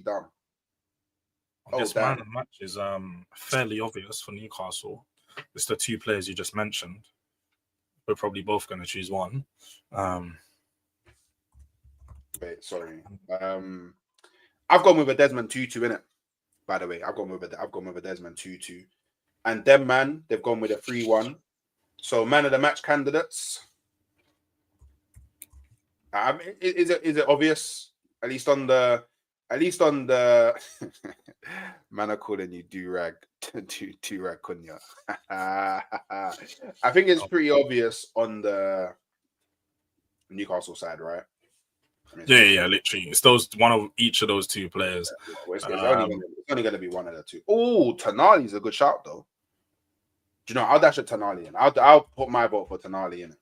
dumb. I guess man of the match is fairly obvious for Newcastle. It's the two players you just mentioned. We're probably both going to choose one. Wait, sorry. I've gone with a Desmond Tutu in it. By the way, I've gone with a Desmond Tutu, and them man, they've gone with a 3-1. So man of the match candidates. Is it obvious? At least on the man are calling you do-rag Cunha. I think it's pretty obvious on the Newcastle side, right? Yeah, literally. It's one of each of those two players. It's only going to be one of the two. Oh, Tonali's a good shout, though. Do you know, I'll dash a Tonali in. I'll put my vote for Tonali in it.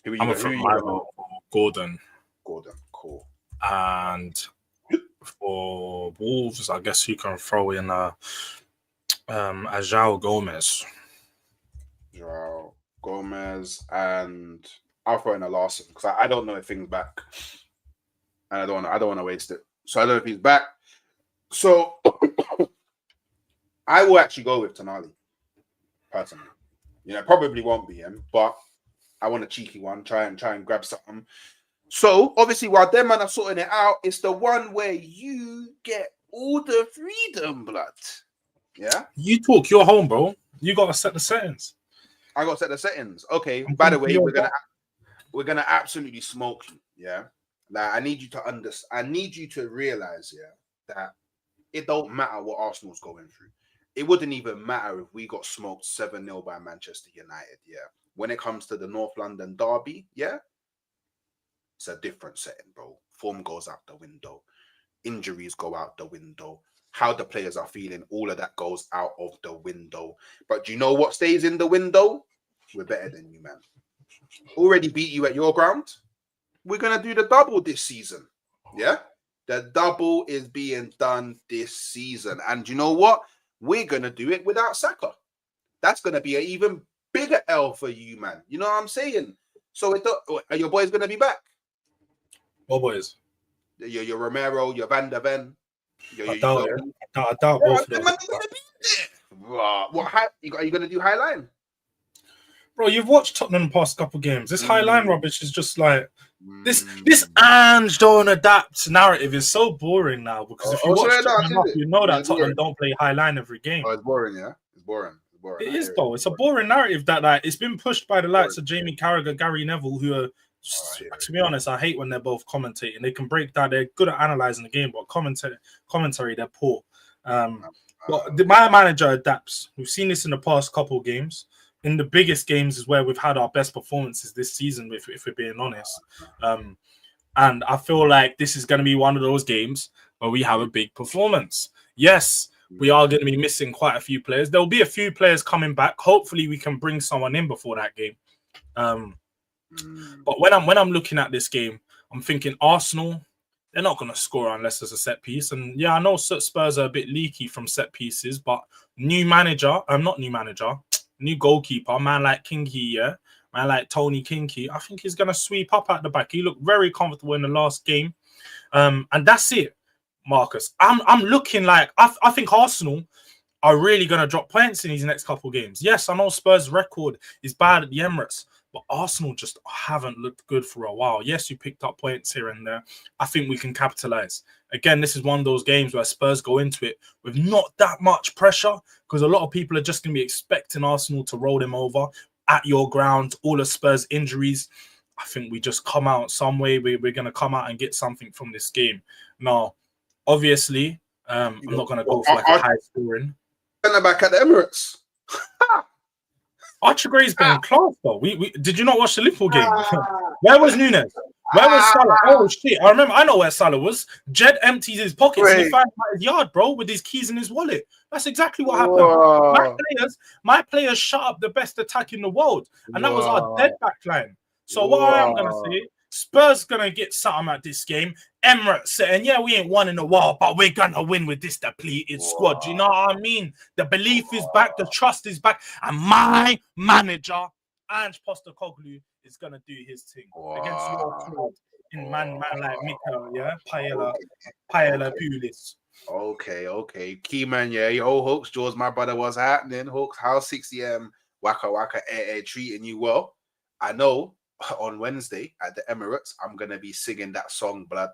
I'm going to put my vote for Gordon. Gordon, cool. And for Wolves, I guess you can throw in João Gomez. João Gomez, and I'll throw in a Larson because I don't know if things back, and I don't want to waste it. So I don't know if he's back. So I will actually go with Tonali personally. Probably won't be him, but I want a cheeky one. Try and grab something. So obviously, while them man are sorting it out, it's the one where you get all the freedom, blood. Yeah. You talk. You're home, bro. You gotta set the settings. I gotta set the settings. Okay. By the way, we're gonna absolutely smoke you. Yeah. Like I need you to understand. I need you to realize, that it don't matter what Arsenal's going through. It wouldn't even matter if we got smoked 7-0 by Manchester United. Yeah. When it comes to the North London derby, it's a different setting, bro. Form goes out the window. Injuries go out the window. How the players are feeling, all of that goes out of the window. But do you know what stays in the window? We're better than you, man. Already beat you at your ground. We're going to do the double this season. Yeah? The double is being done this season. And you know what? We're going to do it without Saka. That's going to be an even bigger L for you, man. You know what I'm saying? So are your boys going to be back? What boys? Your Romero, your Van der Ven. I doubt both of them. What are you going to do high line? Bro, you've watched Tottenham the past couple games. This high line rubbish is just like this Ange don't adapt narrative is so boring now because if you watch Tottenham, you know that Tottenham don't play high line every game. Oh, it's boring, yeah. It's boring. It is though. It's a boring narrative that it's been pushed by the likes of Jamie Carragher, Gary Neville, who are. To be honest, I hate when they're both commentating. They can break down. They're good at analyzing the game, but commentary they're poor. But my manager adapts. We've seen this in the past couple of games. In the biggest games is where we've had our best performances this season, if we're being honest. And I feel like this is going to be one of those games where we have a big performance. Yes, we are going to be missing quite a few players. There will be a few players coming back. Hopefully, we can bring someone in before that game. But when I'm looking at this game, I'm thinking Arsenal, they're not going to score unless there's a set piece. And yeah, I know Spurs are a bit leaky from set pieces, but new goalkeeper, man like Kinky, man like Tony Kinky, I think he's going to sweep up at the back. He looked very comfortable in the last game. And that's it, Marcus. I'm looking like, I think Arsenal are really going to drop points in these next couple of games. Yes, I know Spurs' record is bad at the Emirates, but Arsenal just haven't looked good for a while. Yes, you picked up points here and there. I think we can capitalize. Again, this is one of those games where Spurs go into it with not that much pressure because a lot of people are just going to be expecting Arsenal to roll them over at your ground. All of Spurs' injuries. I think we just come out some way. We're going to come out and get something from this game. Now, obviously, I'm not going to go for like a high scoring. Back at the Emirates. Archie Gray's been class though. We did you not watch the Liverpool game? Where was Nunes? Where was Salah? Oh shit! I know where Salah was. Jed empties his pockets and he found him at his yard, bro, with his keys in his wallet. That's exactly what happened. My players shut up the best attack in the world, and that was our dead back line. So what I am gonna say, Spurs gonna get something at this game. Emirates saying, yeah, we ain't won in a while, but we're gonna win with this depleted squad. Do you know what I mean? The belief is back, the trust is back, and my manager, Ange Postecoglou, is gonna do his thing against your club. in man like Mikel, yeah, Paella Okay. Pulis. Okay. Key man, yeah. Yo, Hooks, Jaws, my brother, what's happening? Hooks, how's 6 a.m. Waka treating you well? I know on Wednesday at the Emirates, I'm gonna be singing that song, blood.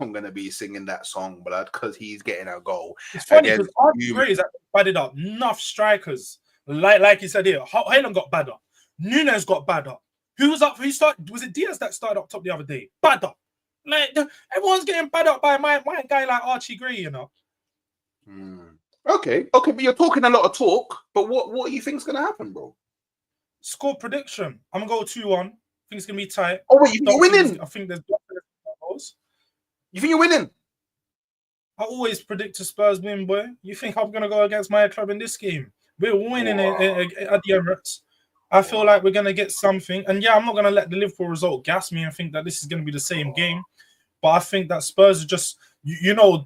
I'm gonna be singing that song, blood, because he's getting a goal. It's funny because Archie Gray is batted up. Enough strikers, like you said here. Haaland got bad up. Nunes got bad up. Who was up? Who started? Was it Diaz that started up top the other day? Bad up. Like everyone's getting bad up by my guy like Archie Gray, you know. Okay, but you're talking a lot of talk. But what do you think's gonna happen, bro? Score prediction. I'm gonna go 2-1. I think it's gonna be tight. Oh wait, you're winning. I think there's goals. You think you're winning? I always predict a Spurs win, boy. You think I'm gonna go against my club in this game? We're winning at the Emirates. I feel like we're gonna get something, and yeah, I'm not gonna let the Liverpool result gas me and think that this is gonna be the same game. But I think that Spurs are just,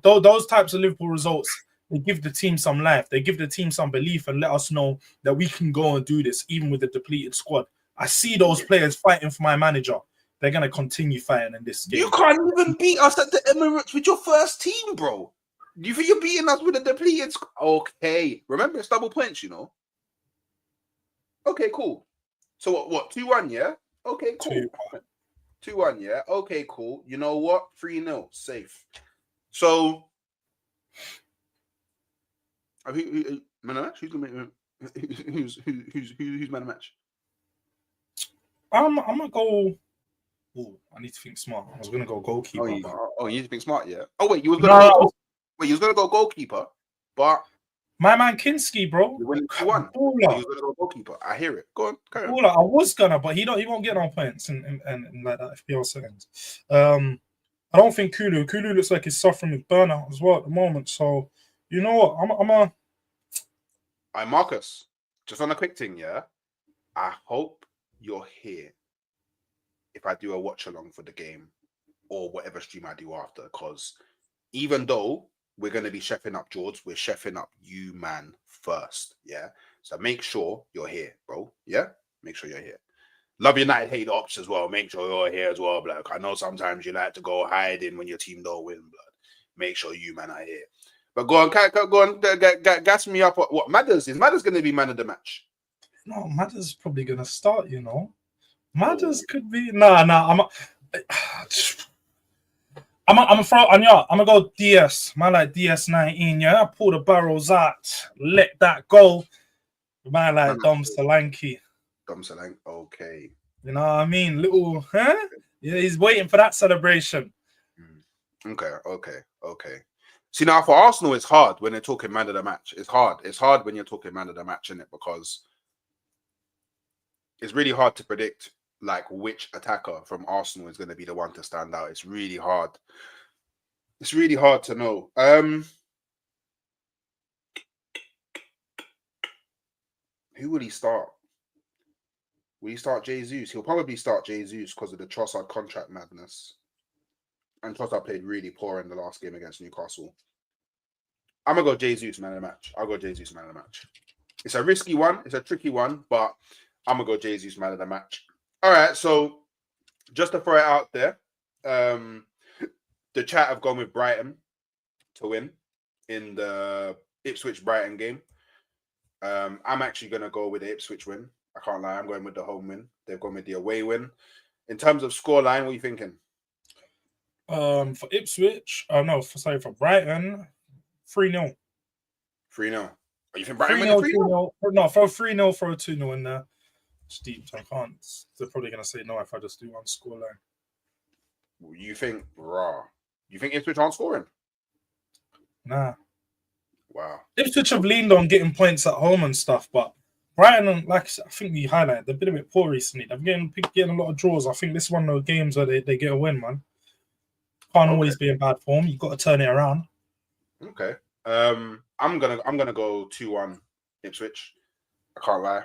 those types of Liverpool results. They give the team some life. They give the team some belief and let us know that we can go and do this, even with a depleted squad. I see those players fighting for my manager. They're going to continue fighting in this game. You can't even beat us at the Emirates with your first team, bro. You think you're beating us with a depleted squad? Okay. Remember, it's double points, you know? Okay, cool. So what 2-1, yeah? Okay, cool. 2-1, yeah? Okay, cool. You know what? 3-0, safe. So... Who's man of match? Who's man of match? I'm gonna go. Oh, I need to think smart. I was gonna go goalkeeper. You need to think smart, yeah. Oh wait, you was gonna go goalkeeper, but my man Kinski, bro. You win 2-1. You was gonna go goalkeeper. I hear it. Go on, carry on. I was gonna, but he won't get no points and like that FPL settings. I don't think Kulu looks like he's suffering with burnout as well at the moment. So you know what? Marcus, just on a quick thing, yeah. I hope you're here if I do a watch along for the game or whatever stream I do after, because even though we're going to be chefing up George, we're chefing up you, man, first, yeah? So make sure you're here, bro, yeah? Make sure you're here. Love United, hate ops as well. Make sure you're here as well, blood. I know sometimes you like to go hiding when your team don't win, blood. Make sure you, man, are here. But go on, gas me up. What Matters? Is Matters going to be man of the match? No, Matters is probably going to start, you know. Matters could be... Nah, I'm going to go DS. Man like DS19, yeah. I pull the barrels out, let that go. Man like Dom Solanke. Okay. You know what I mean? Little, huh? Yeah, he's waiting for that celebration. Okay. See, now for Arsenal, it's hard when they're talking man of the match. It's hard. It's hard when you're talking man of the match, isn't it? Because it's really hard to predict like which attacker from Arsenal is going to be the one to stand out. It's really hard. It's really hard to know. Who will he start? Will he start Jesus? He'll probably start Jesus because of the Trossard contract madness. And Trossard played really poor in the last game against Newcastle. I'm going to go Jesus man of the match. I'll go Jesus man of the match. It's a risky one. It's a tricky one, but I'm going to go Jesus man of the match. All right, so just to throw it out there, the chat have gone with Brighton to win in the Ipswich-Brighton game. I'm actually going to go with the Ipswich win. I can't lie. I'm going with the home win. They've gone with the away win. In terms of scoreline, what are you thinking? For Ipswich, for Brighton, 3-0. 3-0. Are you think Brighton 3-0? No, throw 3-0, throw 2-0 in there. It's deep, so I can't. They're probably going to say no if I just do one scoreline. You think, you think Ipswich aren't scoring? Nah. Wow. Ipswich have leaned on getting points at home and stuff, but Brighton, like I think we highlighted, they've been a bit poor recently. They've been getting a lot of draws. I think this is one of the games where they get a win, man. Can't always be in bad form. You've got to turn it around. Okay. I'm gonna go 2-1 Ipswich. I can't lie.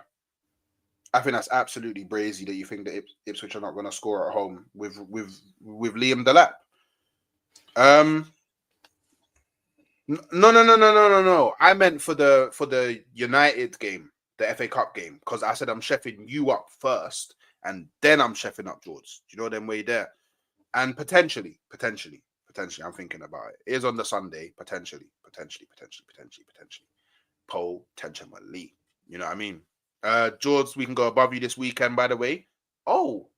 I think that's absolutely brazy that you think that Ipswich are not going to score at home with Liam Delap. No. I meant for the United game, the FA Cup game, because I said I'm chefing you up first, and then I'm chefing up George. Do you know them way there? And potentially, I'm thinking about it. It is on the Sunday, potentially. Potentially. You know what I mean? George, we can go above you this weekend, by the way. Oh.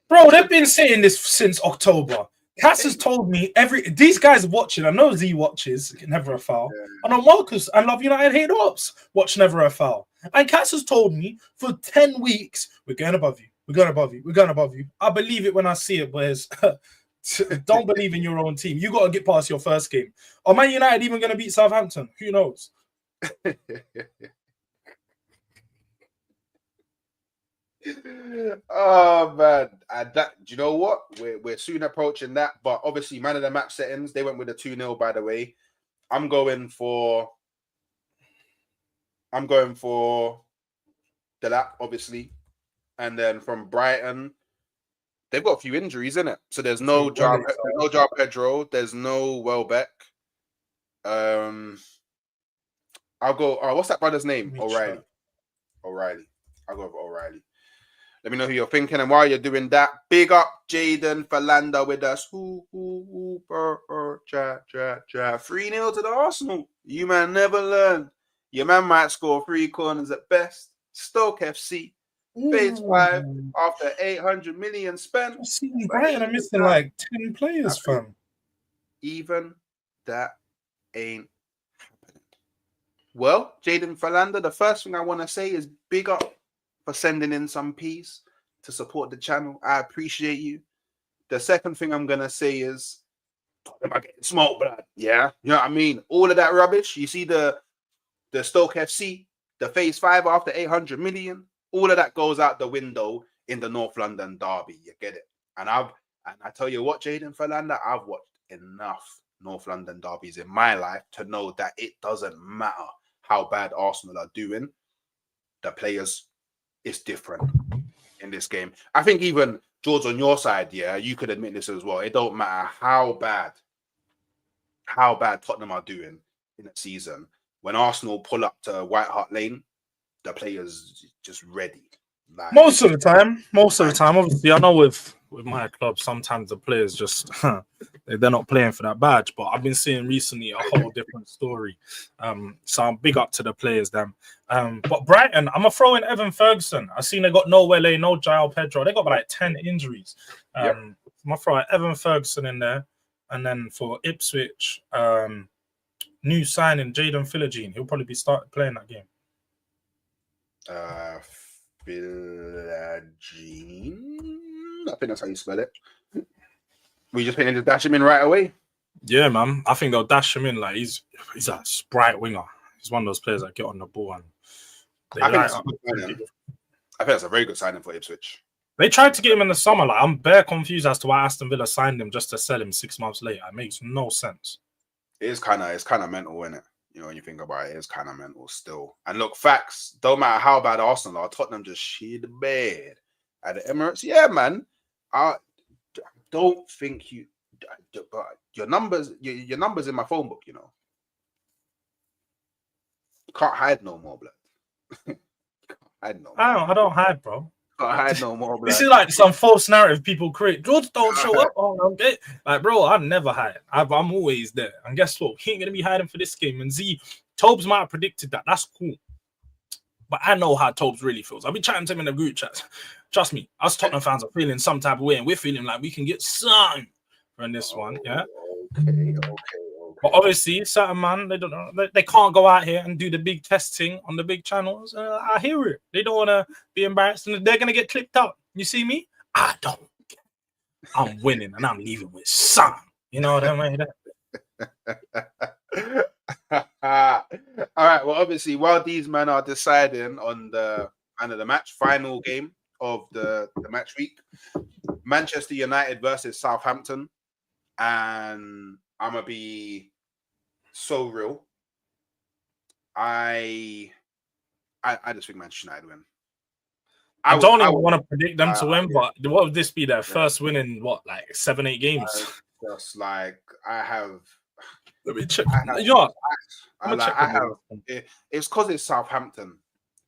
Bro, they've been saying this since October. Cass has told me these guys watching. I know Z watches Never a Foul. I know Marcus and Love United Hate Ops watch Never a Foul. And Cass has told me for 10 weeks, we're going above you. We're going above you. We're going above you. I believe it when I see it, boys. Don't believe in your own team. You got to get past your first game. Are Man United even going to beat Southampton? Who knows? Oh man, do you know what? We're soon approaching that, but obviously, man of the match settings, they went with a 2-0. By the way, I'm going for Delap, obviously, and then from Brighton, they've got a few injuries in it, so there's no João Pedro, there's no Welbeck. I'll go. What's that brother's name? O'Reilly. I'll go for O'Reilly. Let me know who you're thinking. And while you're doing that, big up Jaden Falanda with us. 3-0 to the Arsenal. You man never learn. Your man might score 3 corners at best. Stoke FC. Phase 5 after 800 million spent. See, Brighton are missing like 10 players, fam. Even that ain't happening. Well, Jaden Falanda, the first thing I want to say is big up for sending in some peas to support the channel. I appreciate you. The second thing I'm going to say is, am I getting smoked, blood? Yeah. You know what I mean? All of that rubbish. You see the Stoke FC, the phase 5 after 800 million, all of that goes out the window in the North London derby. You get it? And I tell you what, Jaden Falanda, I've watched enough North London derbies in my life to know that it doesn't matter how bad Arsenal are doing. The players, it's different in this game. I think even George on your side, yeah, you could admit this as well. It don't matter how bad Tottenham are doing in a season. When Arsenal pull up to White Hart Lane, the players just ready. Like, most of the time, obviously, I know with my club, sometimes the players just they're not playing for that badge. But I've been seeing recently a whole different story. So I'm big up to the players, then. But Brighton, I'm gonna throw in Evan Ferguson. I seen they got no Wele, no João Pedro. They got like 10 injuries. I'm gonna throw Evan Ferguson in there, and then for Ipswich, new signing Jaden Philogene. He'll probably be playing that game. Philogene. I think that's how you spell it. We just going to dash him in right away. Yeah, man. I think they'll dash him in. Like he's a bright winger. He's one of those players that get on the ball and I think that's a very good signing for Ipswich. They tried to get him in the summer. Like I'm bare confused as to why Aston Villa signed him just to sell him 6 months later. It makes no sense. It's kind of mental, isn't it? You know, when you think about it, it's kind of mental still. And look, facts, don't matter how bad Arsenal are, Tottenham just shit the bed at the Emirates. Yeah, man. I don't think but your numbers in my phone book, you know. Can't hide no more, blood. Can't hide no more. I don't hide, bro. Can't hide no more, blood. This is like some false narrative people create. George don't show up. Okay. Like, bro, I never hide. I'm always there. And guess what? He ain't gonna be hiding for this game. And Z, Tobes might have predicted that. That's cool. But I know how Tobes really feels. I'll be chatting to him in the group chat. Trust me, us Tottenham fans are feeling some type of way, and we're feeling like we can get something from this one. Yeah. Okay. But obviously, certain man, they don't know, they can't go out here and do the big testing on the big channels. I hear it. They don't want to be embarrassed, and they're gonna get clipped up. You see me? I don't care. I'm winning, and I'm leaving with some. You know what I mean? All right. Well, obviously, while these men are deciding on the end of the match, final game of the match week, Manchester United versus Southampton, and I'm gonna be so real. I just think Manchester United win. I don't even want to predict them to win, but what would this be? Their first win in what, like 7-8 games? Just like I have. Let me check. It's because it's Southampton.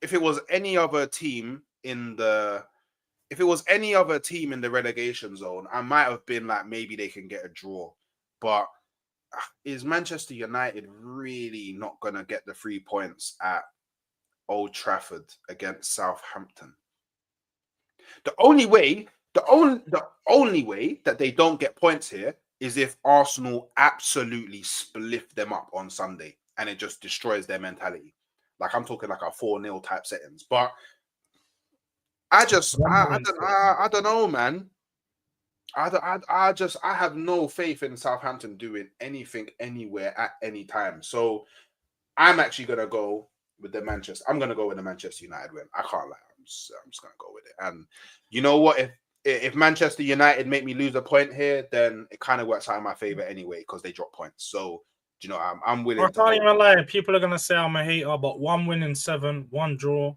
If it was any other team in the if it was any other team in the relegation zone, I might have been like, maybe they can get a draw. But is Manchester United really not going to get the 3 points at Old Trafford against Southampton? The only way that they don't get points here is if Arsenal absolutely spliff them up on Sunday and it just destroys their mentality. Like, I'm talking like a 4-0 type settings. But I don't know, man. I have no faith in Southampton doing anything anywhere at any time. So I'm actually gonna go with the Manchester. I'm gonna go with the Manchester United win. I can't lie. I'm just gonna go with it. And you know what? If Manchester United make me lose a point here, then it kind of works out in my favor anyway because they drop points. So you know, I'm willing. I can't even lie. People are gonna say I'm a hater, but 1 win in 7, 1 draw.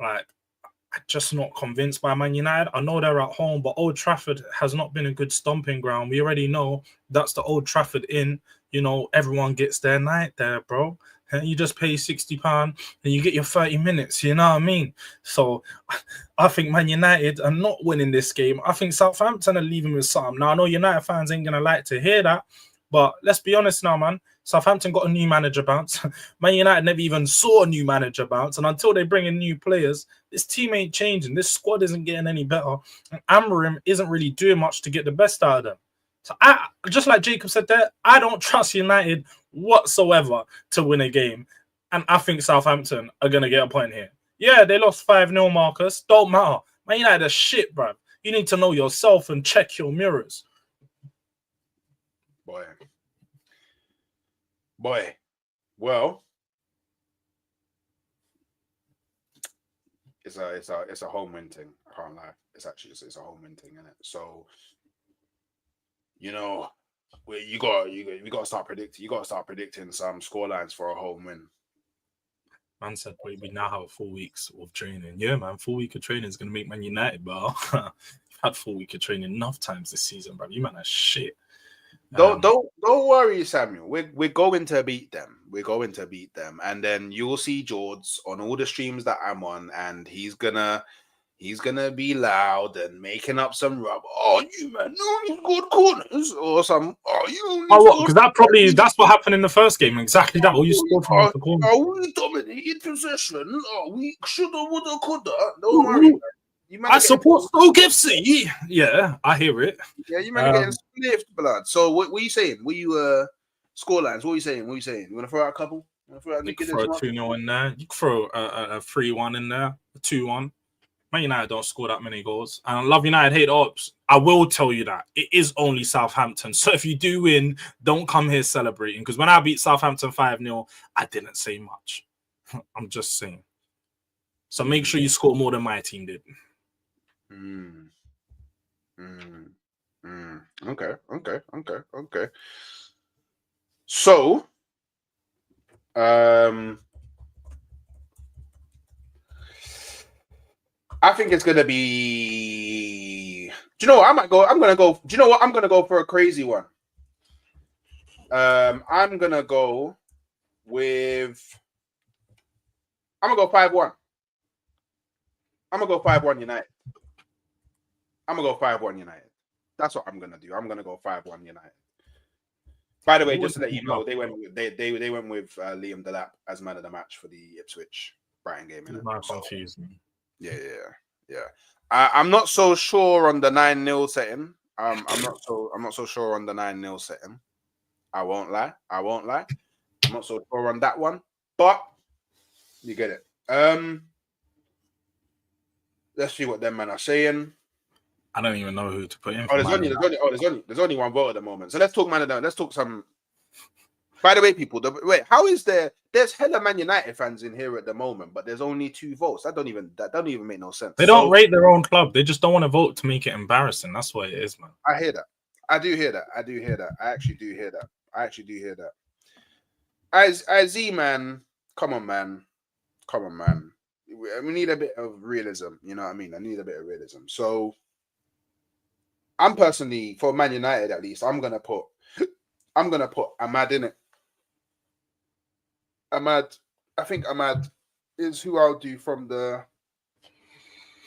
Like, I'm just not convinced by Man United. I know they're at home, but Old Trafford has not been a good stomping ground. We already know that's the Old Trafford Inn. You know, everyone gets their night there, bro. And you just pay £60 and you get your 30 minutes. You know what I mean? So I think Man United are not winning this game. I think Southampton are leaving with something. Now, I know United fans ain't going to like to hear that, but let's be honest now, man. Southampton got a new manager bounce. Man United never even saw a new manager bounce. And until they bring in new players, this team ain't changing. This squad isn't getting any better. And Amorim isn't really doing much to get the best out of them. So I, just like Jacob said there, I don't trust United whatsoever to win a game. And I think Southampton are going to get a point here. Yeah, they lost 5-0, Marcus. Don't matter. Man United are shit, bruv. You need to know yourself and check your mirrors. Boy. Well, it's a home win thing. I can't lie. It's a home win thing, isn't it? So, you know, we got to start predicting. You got to start predicting some scorelines for a home win. Man said, "Wait, we now have 4 weeks of training." Yeah, man, 4 weeks of training is gonna make Man United, bro. You've had 4 weeks of training enough times this season, bro. You man are shit. Don't worry, Samuel. We're going to beat them. We're going to beat them, and then you'll see George on all the streams that I'm on, and he's gonna be loud and making up some rub. Oh, you man, no good corners or some. Oh, you. Oh, because that's what happened in the first game. Exactly that. Or you scored from the corner. Oh, we dominated possession. Oh, we shoulda, woulda, coulda. Don't worry. I support Stoke FC. Yeah, I hear it. Yeah, you might be getting spliffed, blood. So what are you saying? What you scorelines? What are you saying? You want to throw out a couple? You can throw a 2-0 in there. You can throw a 3-1 in there, a 2-1. Man United don't score that many goals. And I love United, hate ops. I will tell you that. It is only Southampton. So if you do win, don't come here celebrating. Because when I beat Southampton 5-0, I didn't say much. I'm just saying. So make sure you score more than my team did. Okay. So, I think it's gonna be. Do you know what? I'm gonna go. Do you know what? I'm gonna go for a crazy one. I'm gonna go 5-1. I'm gonna go 5-1 United. That's what I'm gonna do. I'm gonna go 5-1 United. By the way, just to let you know, they went with Liam Delap as man of the match for the Ipswich Brighton game. Confusing. Yeah. I'm not so sure on the 9-0 setting. I'm not so sure on the 9-0 setting. I won't lie. I'm not so sure on that one, but you get it. Let's see what them men are saying. I don't even know who to put in. There's only one vote at the moment. So let's talk man of the. Let's talk some. By the way, people, how is there's hella Man United fans in here at the moment, but there's only 2 votes. That don't even make no sense. They don't rate their own club. They just don't want to vote to make it embarrassing. That's what it is, man. I hear that. I do hear that. I actually do hear that. As man, come on, man. We need a bit of realism. You know what I mean? I need a bit of realism. So I'm personally, for Man United at least, I'm gonna put Ahmad in it. I think Ahmad is who I'll do from the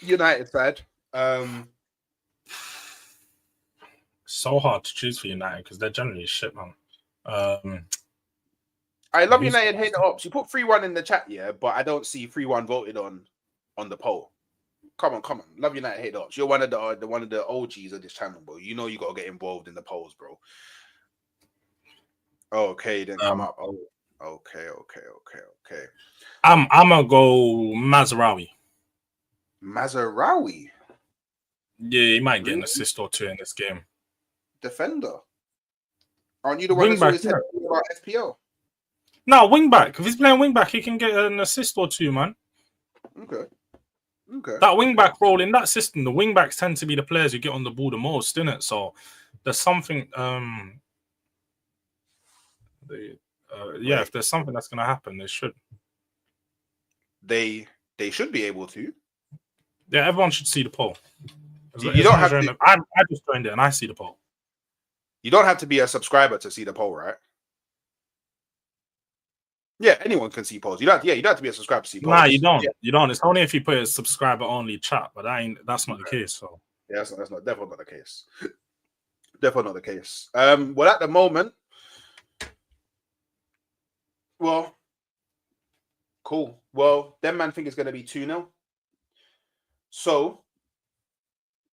United side. So hard to choose for United because they're generally shit, man. I love United hate the ops. You put 3-1 in the chat, yeah, but I don't see 3-1 voted on the poll. Come on. Love United hate the ops. You're one of the OGs of this channel, bro. You know you gotta get involved in the polls, bro. Okay, then come up. Oh, okay. I'm gonna go Mazraoui. Mazraoui. Yeah, he might get an assist or two in this game. Defender. Aren't you the one that's always said about FPL? No, wing back. If he's playing wing back, he can get an assist or two, man. Okay. That wing back role in that system, the wing backs tend to be the players who get on the ball the most, isn't it? So there's something. If there's something that's going to happen, they should. They should be able to. Yeah, everyone should see the poll. You don't have to. I just joined it and I see the poll. You don't have to be a subscriber to see the poll, right? Yeah, anyone can see polls. You don't have to be a subscriber to see polls. Nah, you don't. Yeah. You don't. It's only if you put a subscriber only chat, but that's not the case. So yeah, that's definitely not the case. Definitely not the case. Well, at the moment, well, cool. Well, them man think it's going to be 2-0. So,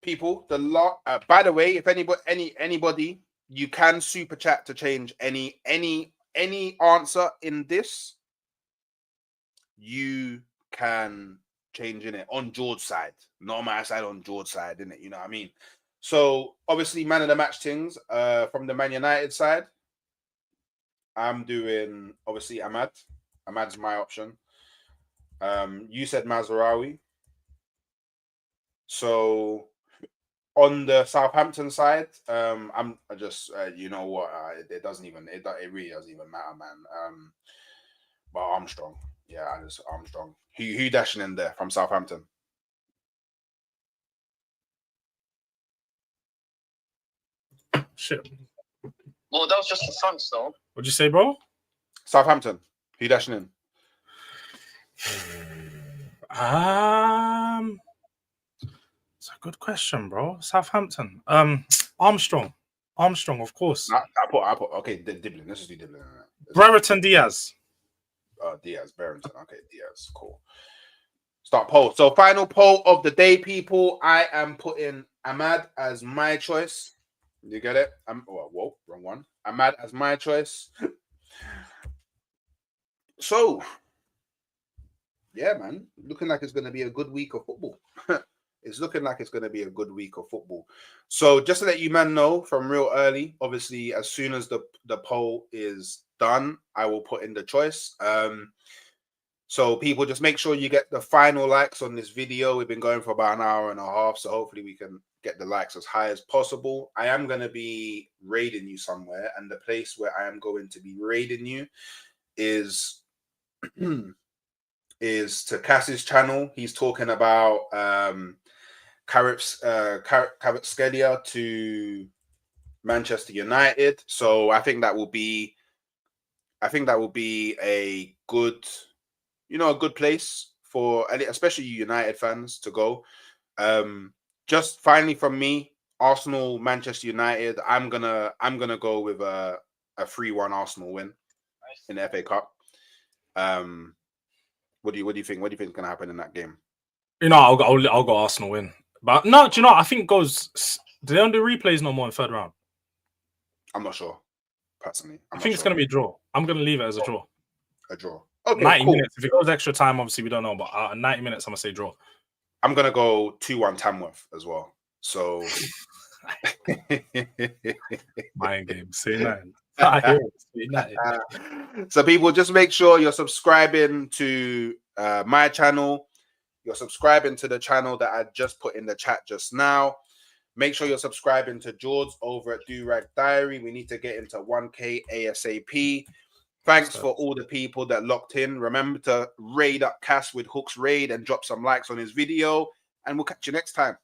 people, by the way, if anybody, you can super chat to change any answer in this. You can change in it on George's side, not on my side, on George's side, innit? You know what I mean? So obviously, man of the match things. From the Man United side, I'm doing obviously Ahmad. Ahmad's my option. You said Mazraoui. So on the Southampton side, I'm just you know what? It really doesn't even matter, man. But Armstrong, yeah, Armstrong. Who dashing in there from Southampton? Shit. Well, that was just the France, though. What'd you say, bro? Southampton. Who dashing in? It's a good question, bro. Southampton. Armstrong, of course. I put. Okay, Diblin. Let's just do Diblin. Brereton Diaz. Diaz, Barrington. Okay, Diaz. Cool. Start poll. So final poll of the day, people. I am putting Ahmad as my choice. You get it? Whoa, wrong one. Ahmad as my choice. So, yeah, man. Looking like it's going to be a good week of football. It's looking like it's going to be a good week of football. So just to let you man know from real early, obviously, as soon as the poll is done, I will put in the choice. So people, just make sure you get the final likes on this video. We've been going for about an hour and a half, so hopefully we can get the likes as high as possible. I am going to be raiding you somewhere, and the place where I am going to be raiding you is to Cass's channel. He's talking about Kvaratskhelia to Manchester United. So I think that will be a good, a good place for especially you United fans to go. Just finally from me, Arsenal, Manchester United. I'm gonna go with a 3-1 Arsenal win in the FA Cup. What do you think? What do you think is gonna happen in that game? I'll go Arsenal win. But no, do you know? I think do they don't do replays no more in third round? I'm not sure. Personally, I think it's going to be a draw. I'm going to leave it as a draw. A draw. Okay, 90 cool. minutes. If it goes extra time, obviously we don't know. But 90 minutes, I'm going to say draw. I'm going to go 2-1 Tamworth as well. So, mind game. Say nothing. So people, just make sure you're subscribing to my channel. You're subscribing to the channel that I just put in the chat just now. Make sure you're subscribing to George over at Durag Diary. We need to get into 1K ASAP. Thanks for all the people that locked in. Remember to raid up Cass with Hook's Raid and drop some likes on his video. And we'll catch you next time.